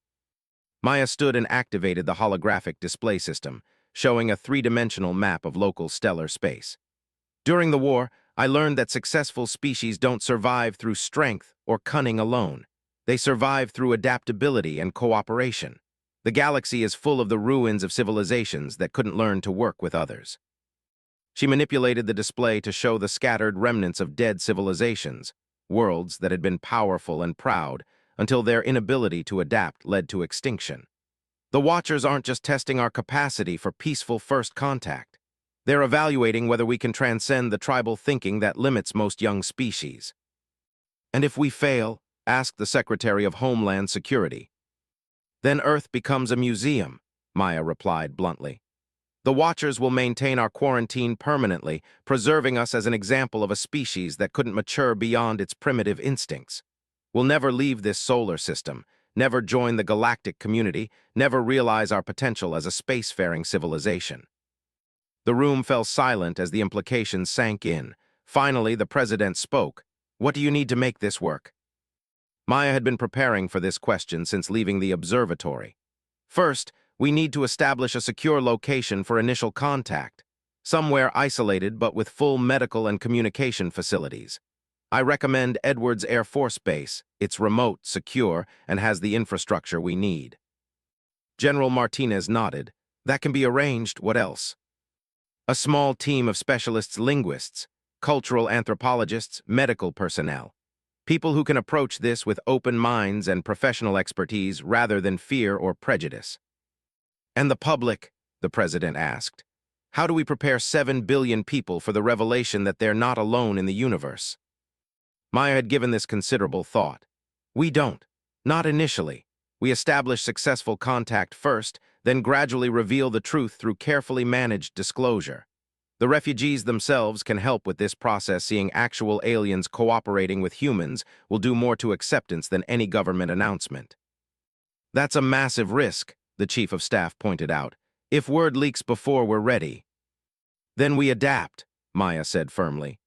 Maya stood and activated the holographic display system, showing a three-dimensional map of local stellar space. During the war, I learned that successful species don't survive through strength or cunning alone. They survive through adaptability and cooperation. The galaxy is full of the ruins of civilizations that couldn't learn to work with others. She manipulated the display to show the scattered remnants of dead civilizations, worlds that had been powerful and proud until their inability to adapt led to extinction. The Watchers aren't just testing our capacity for peaceful first contact. They're evaluating whether we can transcend the tribal thinking that limits most young species. And if we fail, asked the Secretary of Homeland Security. Then Earth becomes a museum, Maya replied bluntly. The Watchers will maintain our quarantine permanently, preserving us as an example of a species that couldn't mature beyond its primitive instincts. We'll never leave this solar system, never join the galactic community, never realize our potential as a spacefaring civilization. The room fell silent as the implications sank in. Finally, the president spoke. What do you need to make this work? Maya had been preparing for this question since leaving the observatory. First, we need to establish a secure location for initial contact, somewhere isolated but with full medical and communication facilities. I recommend Edwards Air Force Base. It's remote, secure, and has the infrastructure we need. General Martinez nodded. That can be arranged. What else? A small team of specialists, linguists, cultural anthropologists, medical personnel. People who can approach this with open minds and professional expertise rather than fear or prejudice. And the public, the president asked. How do we prepare 7 billion people for the revelation that they're not alone in the universe? Maya had given this considerable thought. We don't. Not initially. We establish successful contact first, then gradually reveal the truth through carefully managed disclosure. The refugees themselves can help with this process. Seeing actual aliens cooperating with humans will do more to acceptance than any government announcement. That's a massive risk, the chief of staff pointed out. If word leaks before we're ready. Then we adapt, Maya said firmly.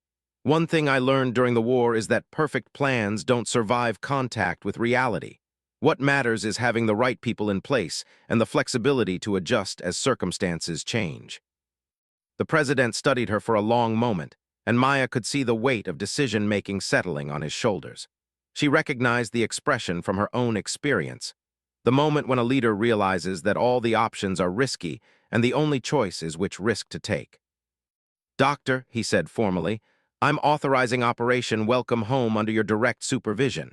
One thing I learned during the war is that perfect plans don't survive contact with reality. What matters is having the right people in place and the flexibility to adjust as circumstances change. The president studied her for a long moment, and Maya could see the weight of decision-making settling on his shoulders. She recognized the expression from her own experience, the moment when a leader realizes that all the options are risky and the only choice is which risk to take. Doctor, he said formally, I'm authorizing Operation Welcome Home under your direct supervision.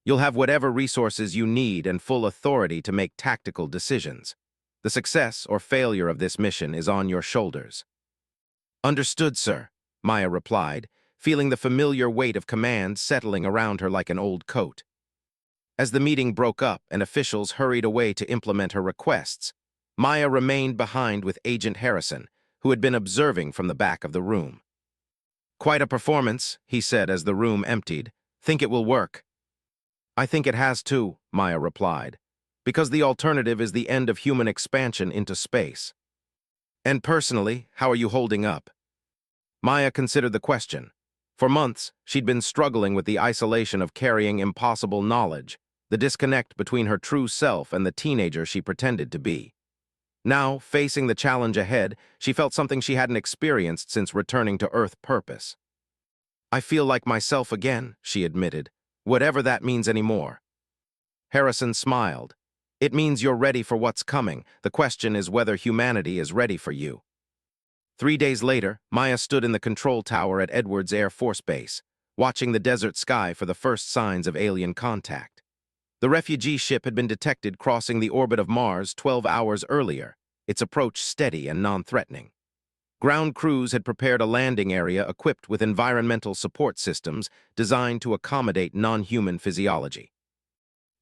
You'll have whatever resources you need and full authority to make tactical decisions. The success or failure of this mission is on your shoulders. Understood, sir, Maya replied, feeling the familiar weight of command settling around her like an old coat. As the meeting broke up and officials hurried away to implement her requests, Maya remained behind with Agent Harrison, who had been observing from the back of the room. Quite a performance, he said as the room emptied. Think it will work? I think it has too, Maya replied, because the alternative is the end of human expansion into space. And personally, how are you holding up? Maya considered the question. For months, she'd been struggling with the isolation of carrying impossible knowledge, the disconnect between her true self and the teenager she pretended to be. Now, facing the challenge ahead, she felt something she hadn't experienced since returning to Earth purpose. I feel like myself again, she admitted, whatever that means anymore. Harrison smiled. It means you're ready for what's coming. The question is whether humanity is ready for you. 3 days later, Maya stood in the control tower at Edwards Air Force Base, watching the desert sky for the first signs of alien contact. The refugee ship had been detected crossing the orbit of Mars 12 hours earlier, its approach steady and non-threatening. Ground crews had prepared a landing area equipped with environmental support systems designed to accommodate non-human physiology.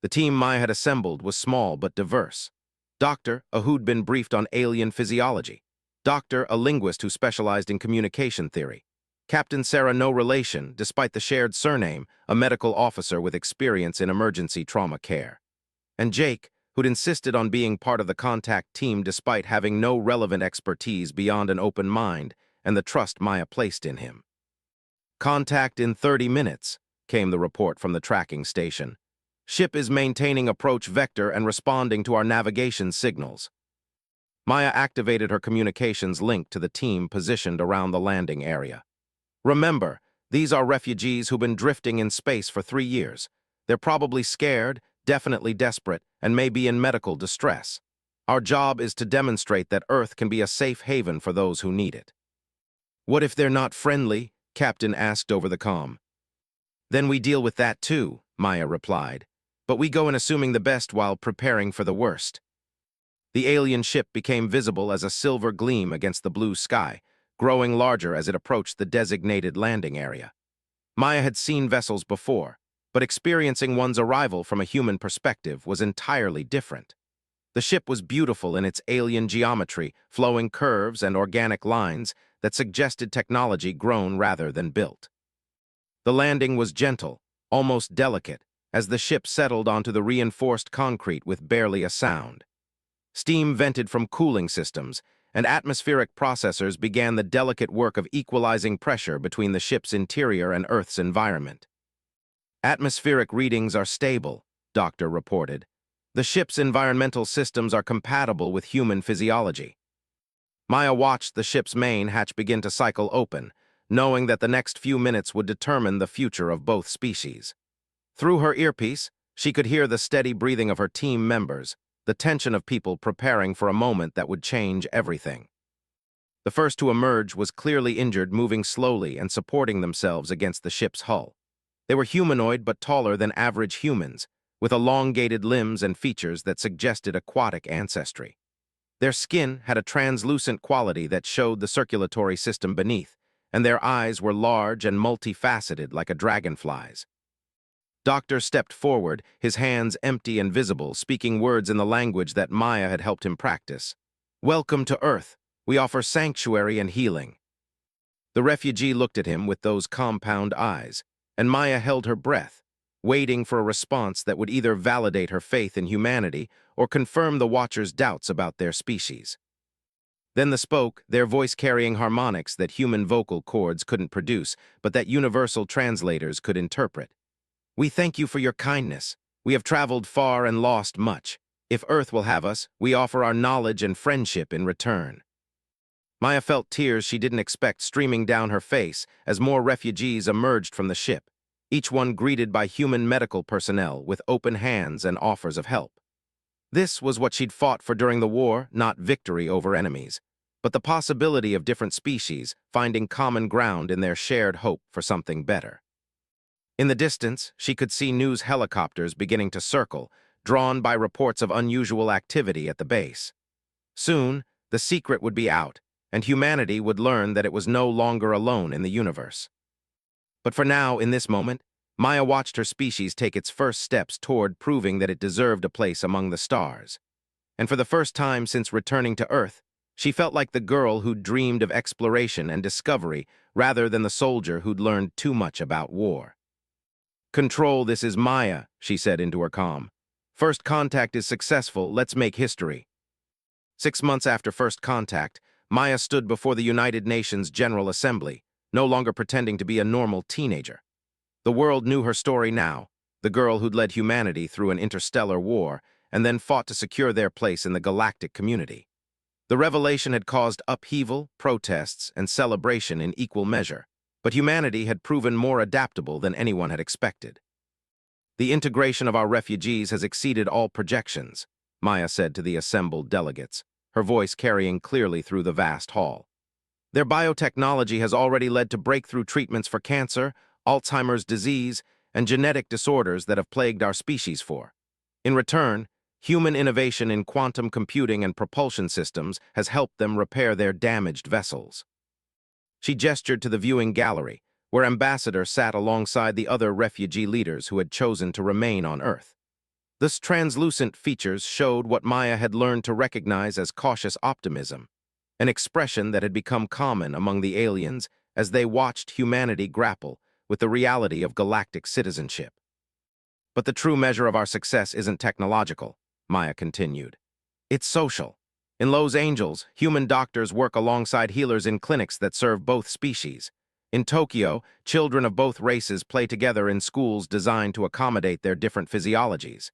The team Maya had assembled was small but diverse. Doctor, who'd been briefed on alien physiology. Doctor, a linguist who specialized in communication theory. Captain Sarah, no relation, despite the shared surname, a medical officer with experience in emergency trauma care. And Jake, who'd insisted on being part of the contact team despite having no relevant expertise beyond an open mind and the trust Maya placed in him. Contact in 30 minutes, came the report from the tracking station. Ship is maintaining approach vector and responding to our navigation signals. Maya activated her communications link to the team positioned around the landing area. Remember, these are refugees who've been drifting in space for 3 years. They're probably scared, definitely desperate, and may be in medical distress. Our job is to demonstrate that Earth can be a safe haven for those who need it. What if they're not friendly? Captain asked over the comm. Then we deal with that too, Maya replied. But we go in assuming the best while preparing for the worst. The alien ship became visible as a silver gleam against the blue sky, growing larger as it approached the designated landing area. Maya had seen vessels before, but experiencing one's arrival from a human perspective was entirely different. The ship was beautiful in its alien geometry, flowing curves and organic lines that suggested technology grown rather than built. The landing was gentle, almost delicate, as the ship settled onto the reinforced concrete with barely a sound. Steam vented from cooling systems, and atmospheric processors began the delicate work of equalizing pressure between the ship's interior and Earth's environment. Atmospheric readings are stable, Doctor reported. The ship's environmental systems are compatible with human physiology. Maya watched the ship's main hatch begin to cycle open, knowing that the next few minutes would determine the future of both species. Through her earpiece, she could hear the steady breathing of her team members, the tension of people preparing for a moment that would change everything. The first to emerge was clearly injured, moving slowly and supporting themselves against the ship's hull. They were humanoid but taller than average humans, with elongated limbs and features that suggested aquatic ancestry. Their skin had a translucent quality that showed the circulatory system beneath, and their eyes were large and multifaceted like a dragonfly's. Doctor stepped forward, his hands empty and visible, speaking words in the language that Maya had helped him practice. "Welcome to Earth. We offer sanctuary and healing." The refugee looked at him with those compound eyes, and Maya held her breath, waiting for a response that would either validate her faith in humanity or confirm the Watchers' doubts about their species. Then they spoke, their voice carrying harmonics that human vocal cords couldn't produce, but that universal translators could interpret. "We thank you for your kindness. We have traveled far and lost much. If Earth will have us, we offer our knowledge and friendship in return." Maya felt tears she didn't expect streaming down her face as more refugees emerged from the ship, each one greeted by human medical personnel with open hands and offers of help. This was what she'd fought for during the war, not victory over enemies, but the possibility of different species finding common ground in their shared hope for something better. In the distance, she could see news helicopters beginning to circle, drawn by reports of unusual activity at the base. Soon, the secret would be out, and humanity would learn that it was no longer alone in the universe. But for now, in this moment, Maya watched her species take its first steps toward proving that it deserved a place among the stars. And for the first time since returning to Earth, she felt like the girl who'd dreamed of exploration and discovery rather than the soldier who'd learned too much about war. "Control, this is Maya," she said into her comm. "First contact is successful, let's make history." 6 months after first contact, Maya stood before the United Nations General Assembly, no longer pretending to be a normal teenager. The world knew her story now, the girl who'd led humanity through an interstellar war and then fought to secure their place in the galactic community. The revelation had caused upheaval, protests, and celebration in equal measure, but humanity had proven more adaptable than anyone had expected. "The integration of our refugees has exceeded all projections," Maya said to the assembled delegates, her voice carrying clearly through the vast hall. "Their biotechnology has already led to breakthrough treatments for cancer, Alzheimer's disease, and genetic disorders that have plagued our species for. In return, human innovation in quantum computing and propulsion systems has helped them repair their damaged vessels." She gestured to the viewing gallery, where Ambassador sat alongside the other refugee leaders who had chosen to remain on Earth. These translucent features showed what Maya had learned to recognize as cautious optimism, an expression that had become common among the aliens as they watched humanity grapple with the reality of galactic citizenship. "But the true measure of our success isn't technological," Maya continued. "It's social. In Los Angeles, human doctors work alongside healers in clinics that serve both species. In Tokyo, children of both races play together in schools designed to accommodate their different physiologies.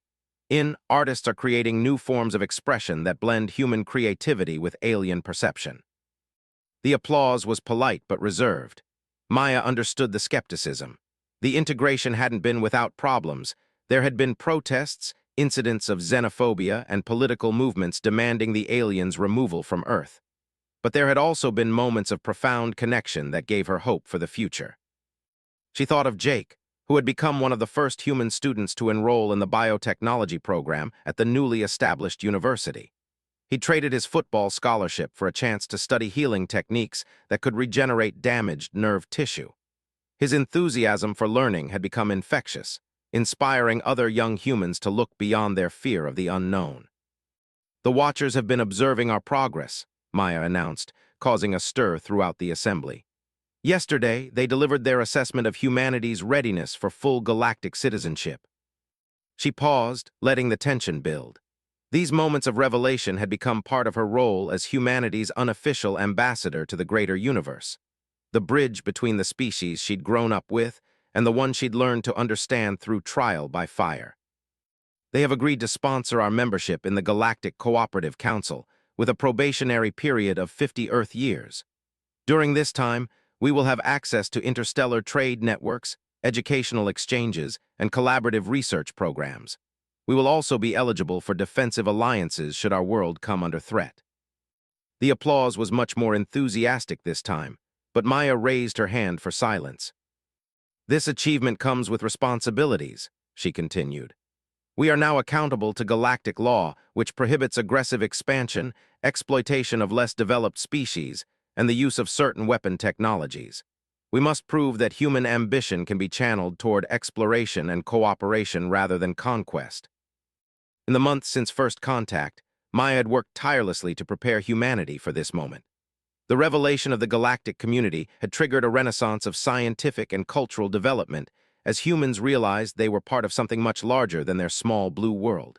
Artists are creating new forms of expression that blend human creativity with alien perception." The applause was polite but reserved. Maya understood the skepticism. The integration hadn't been without problems. There had been protests, incidents of xenophobia, and political movements demanding the aliens' removal from Earth. But there had also been moments of profound connection that gave her hope for the future. She thought of Jake, who had become one of the first human students to enroll in the biotechnology program at the newly established university. He traded his football scholarship for a chance to study healing techniques that could regenerate damaged nerve tissue. His enthusiasm for learning had become infectious, inspiring other young humans to look beyond their fear of the unknown. "The Watchers have been observing our progress," Maya announced, causing a stir throughout the assembly. "Yesterday, they delivered their assessment of humanity's readiness for full galactic citizenship." She paused, letting the tension build. These moments of revelation had become part of her role as humanity's unofficial ambassador to the greater universe, the bridge between the species she'd grown up with and the one she'd learned to understand through trial by fire. They have agreed to sponsor our membership in the Galactic Cooperative Council with a probationary period of 50 Earth years. During this time, we will have access to interstellar trade networks, educational exchanges, and collaborative research programs. We will also be eligible for defensive alliances should our world come under threat. The applause was much more enthusiastic this time, but Maya raised her hand for silence. This achievement comes with responsibilities, she continued. We are now accountable to galactic law, which prohibits aggressive expansion, exploitation of less developed species, and the use of certain weapon technologies. We must prove that human ambition can be channeled toward exploration and cooperation rather than conquest. In the months since first contact, Maya had worked tirelessly to prepare humanity for this moment. The revelation of the galactic community had triggered a renaissance of scientific and cultural development as humans realized they were part of something much larger than their small blue world.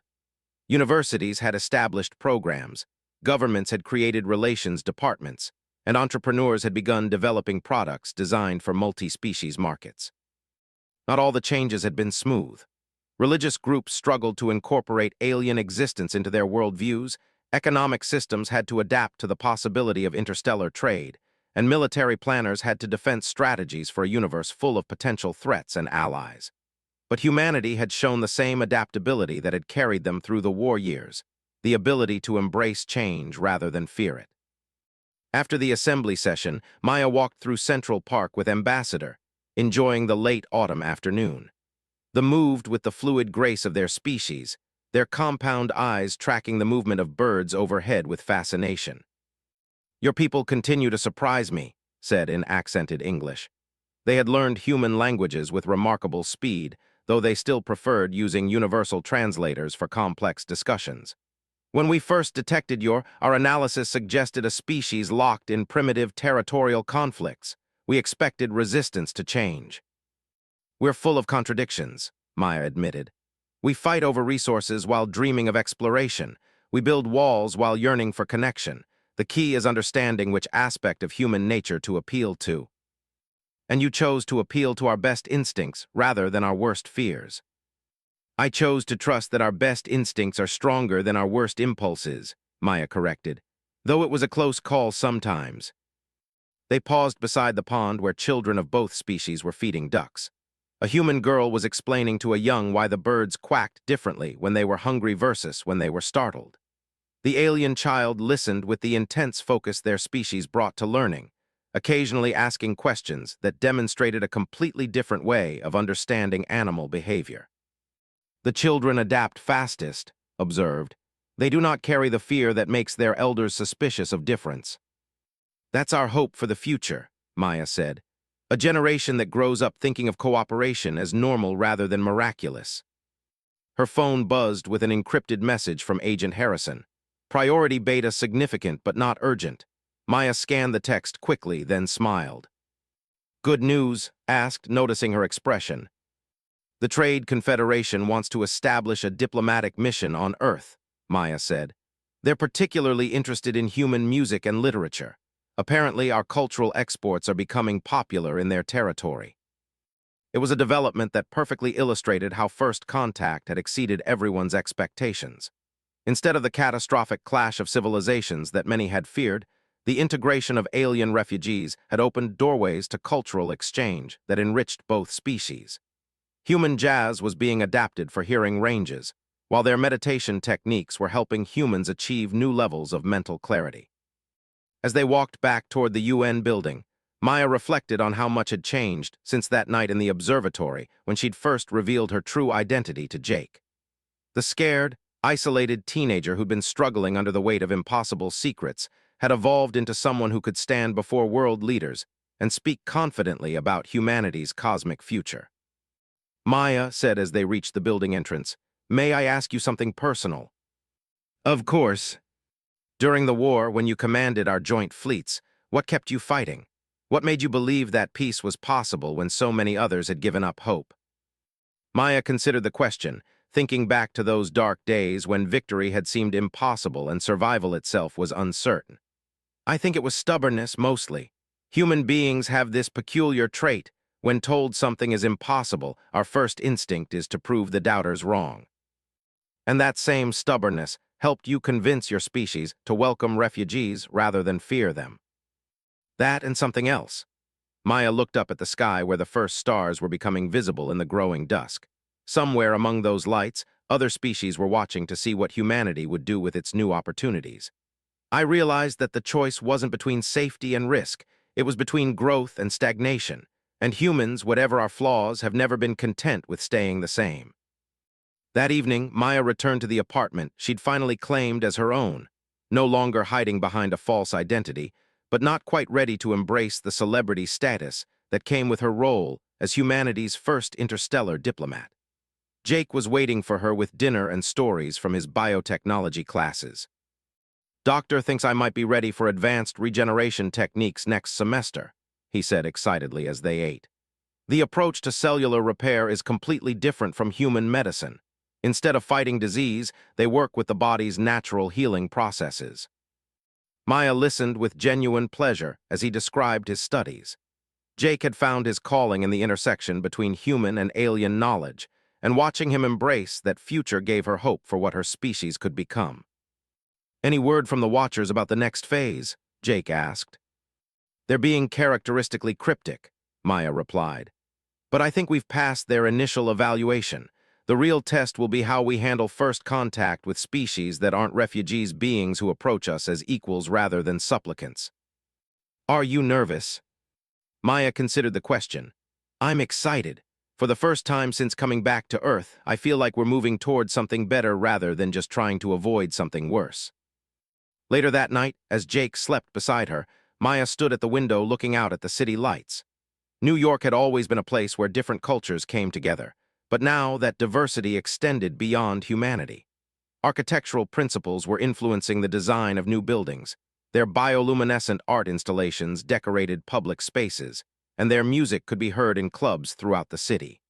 Universities had established programs, governments had created relations departments, and entrepreneurs had begun developing products designed for multi-species markets. Not all the changes had been smooth. Religious groups struggled to incorporate alien existence into their worldviews, economic systems had to adapt to the possibility of interstellar trade, and military planners had to defend strategies for a universe full of potential threats and allies. But humanity had shown the same adaptability that had carried them through the war years, the ability to embrace change rather than fear it. After the assembly session, Maya walked through Central Park with Ambassador, enjoying the late autumn afternoon. They moved with the fluid grace of their species, their compound eyes tracking the movement of birds overhead with fascination. Your people continue to surprise me, said in accented English. They had learned human languages with remarkable speed, though they still preferred using universal translators for complex discussions. When we first detected our analysis suggested a species locked in primitive territorial conflicts. We expected resistance to change. We're full of contradictions, Maya admitted. We fight over resources while dreaming of exploration. We build walls while yearning for connection. The key is understanding which aspect of human nature to appeal to. And you chose to appeal to our best instincts rather than our worst fears. I chose to trust that our best instincts are stronger than our worst impulses, Maya corrected, though it was a close call sometimes. They paused beside the pond where children of both species were feeding ducks. A human girl was explaining to a young why the birds quacked differently when they were hungry versus when they were startled. The alien child listened with the intense focus their species brought to learning, occasionally asking questions that demonstrated a completely different way of understanding animal behavior. The children adapt fastest, observed. They do not carry the fear that makes their elders suspicious of difference. That's our hope for the future, Maya said. A generation that grows up thinking of cooperation as normal rather than miraculous. Her phone buzzed with an encrypted message from Agent Harrison. Priority beta significant but not urgent. Maya scanned the text quickly, then smiled. Good news? Asked, noticing her expression. The Trade Confederation wants to establish a diplomatic mission on Earth, Maya said. They're particularly interested in human music and literature. Apparently, our cultural exports are becoming popular in their territory. It was a development that perfectly illustrated how first contact had exceeded everyone's expectations. Instead of the catastrophic clash of civilizations that many had feared, the integration of alien refugees had opened doorways to cultural exchange that enriched both species. Human jazz was being adapted for hearing ranges, while their meditation techniques were helping humans achieve new levels of mental clarity. As they walked back toward the UN building, Maya reflected on how much had changed since that night in the observatory when she'd first revealed her true identity to Jake. The scared, isolated teenager who'd been struggling under the weight of impossible secrets had evolved into someone who could stand before world leaders and speak confidently about humanity's cosmic future. Maya said as they reached the building entrance, "May I ask you something personal?" Of course. During the war, when you commanded our joint fleets, what kept you fighting? What made you believe that peace was possible when so many others had given up hope? Maya considered the question, thinking back to those dark days when victory had seemed impossible and survival itself was uncertain. I think it was stubbornness, mostly. Human beings have this peculiar trait. When told something is impossible, our first instinct is to prove the doubters wrong. And that same stubbornness helped you convince your species to welcome refugees rather than fear them. That and something else. Maya looked up at the sky where the first stars were becoming visible in the growing dusk. Somewhere among those lights, other species were watching to see what humanity would do with its new opportunities. I realized that the choice wasn't between safety and risk, it was between growth and stagnation, and humans, whatever our flaws, have never been content with staying the same. That evening, Maya returned to the apartment she'd finally claimed as her own, no longer hiding behind a false identity, but not quite ready to embrace the celebrity status that came with her role as humanity's first interstellar diplomat. Jake was waiting for her with dinner and stories from his biotechnology classes. "Doctor thinks I might be ready for advanced regeneration techniques next semester," he said excitedly as they ate. "The approach to cellular repair is completely different from human medicine. Instead of fighting disease, they work with the body's natural healing processes." Maya listened with genuine pleasure as he described his studies. Jake had found his calling in the intersection between human and alien knowledge, and watching him embrace that future gave her hope for what her species could become. "Any word from the Watchers about the next phase?" Jake asked. "They're being characteristically cryptic," Maya replied. "But I think we've passed their initial evaluation. The real test will be how we handle first contact with species that aren't refugees, beings who approach us as equals rather than supplicants." "Are you nervous?" Maya considered the question. "I'm excited. For the first time since coming back to Earth, I feel like we're moving toward something better rather than just trying to avoid something worse." Later that night, as Jake slept beside her, Maya stood at the window looking out at the city lights. New York had always been a place where different cultures came together, but now that diversity extended beyond humanity. Architectural principles were influencing the design of new buildings. Their bioluminescent art installations decorated public spaces, and their music could be heard in clubs throughout the city.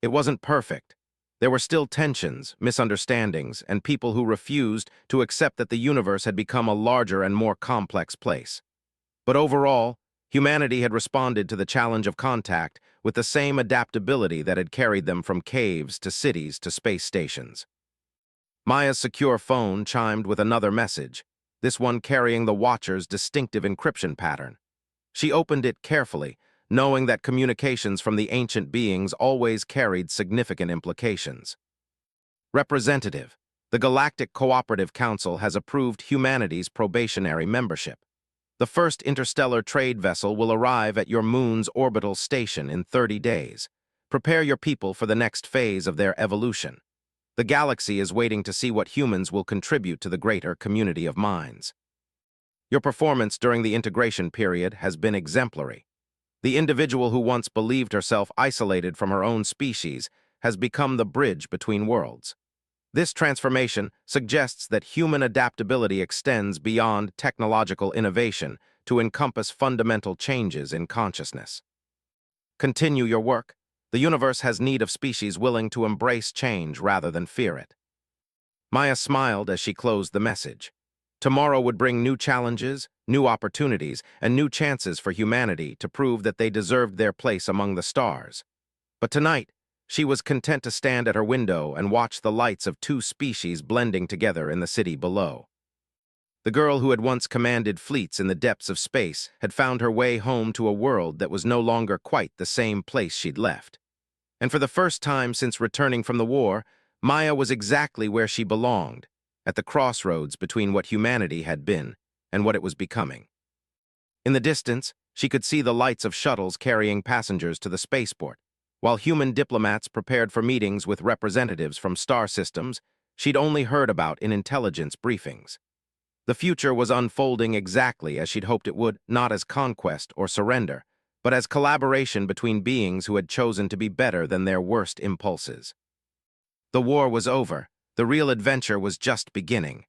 It wasn't perfect. There were still tensions, misunderstandings, and people who refused to accept that the universe had become a larger and more complex place. But overall, humanity had responded to the challenge of contact with the same adaptability that had carried them from caves to cities to space stations. Maya's secure phone chimed with another message, this one carrying the Watcher's distinctive encryption pattern. She opened it carefully, knowing that communications from the ancient beings always carried significant implications. "Representative, the Galactic Cooperative Council has approved humanity's probationary membership. The first interstellar trade vessel will arrive at your moon's orbital station in 30 days. Prepare your people for the next phase of their evolution. The galaxy is waiting to see what humans will contribute to the greater community of minds. Your performance during the integration period has been exemplary. The individual who once believed herself isolated from her own species has become the bridge between worlds. This transformation suggests that human adaptability extends beyond technological innovation to encompass fundamental changes in consciousness. Continue your work. The universe has need of species willing to embrace change rather than fear it." Maya smiled as she closed the message. Tomorrow would bring new challenges, new opportunities, and new chances for humanity to prove that they deserved their place among the stars. But tonight, she was content to stand at her window and watch the lights of two species blending together in the city below. The girl who had once commanded fleets in the depths of space had found her way home to a world that was no longer quite the same place she'd left. And for the first time since returning from the war, Maya was exactly where she belonged, at the crossroads between what humanity had been and what it was becoming. In the distance, she could see the lights of shuttles carrying passengers to the spaceport. While human diplomats prepared for meetings with representatives from star systems she'd only heard about in intelligence briefings. The future was unfolding exactly as she'd hoped it would, not as conquest or surrender, but as collaboration between beings who had chosen to be better than their worst impulses. The war was over. The real adventure was just beginning.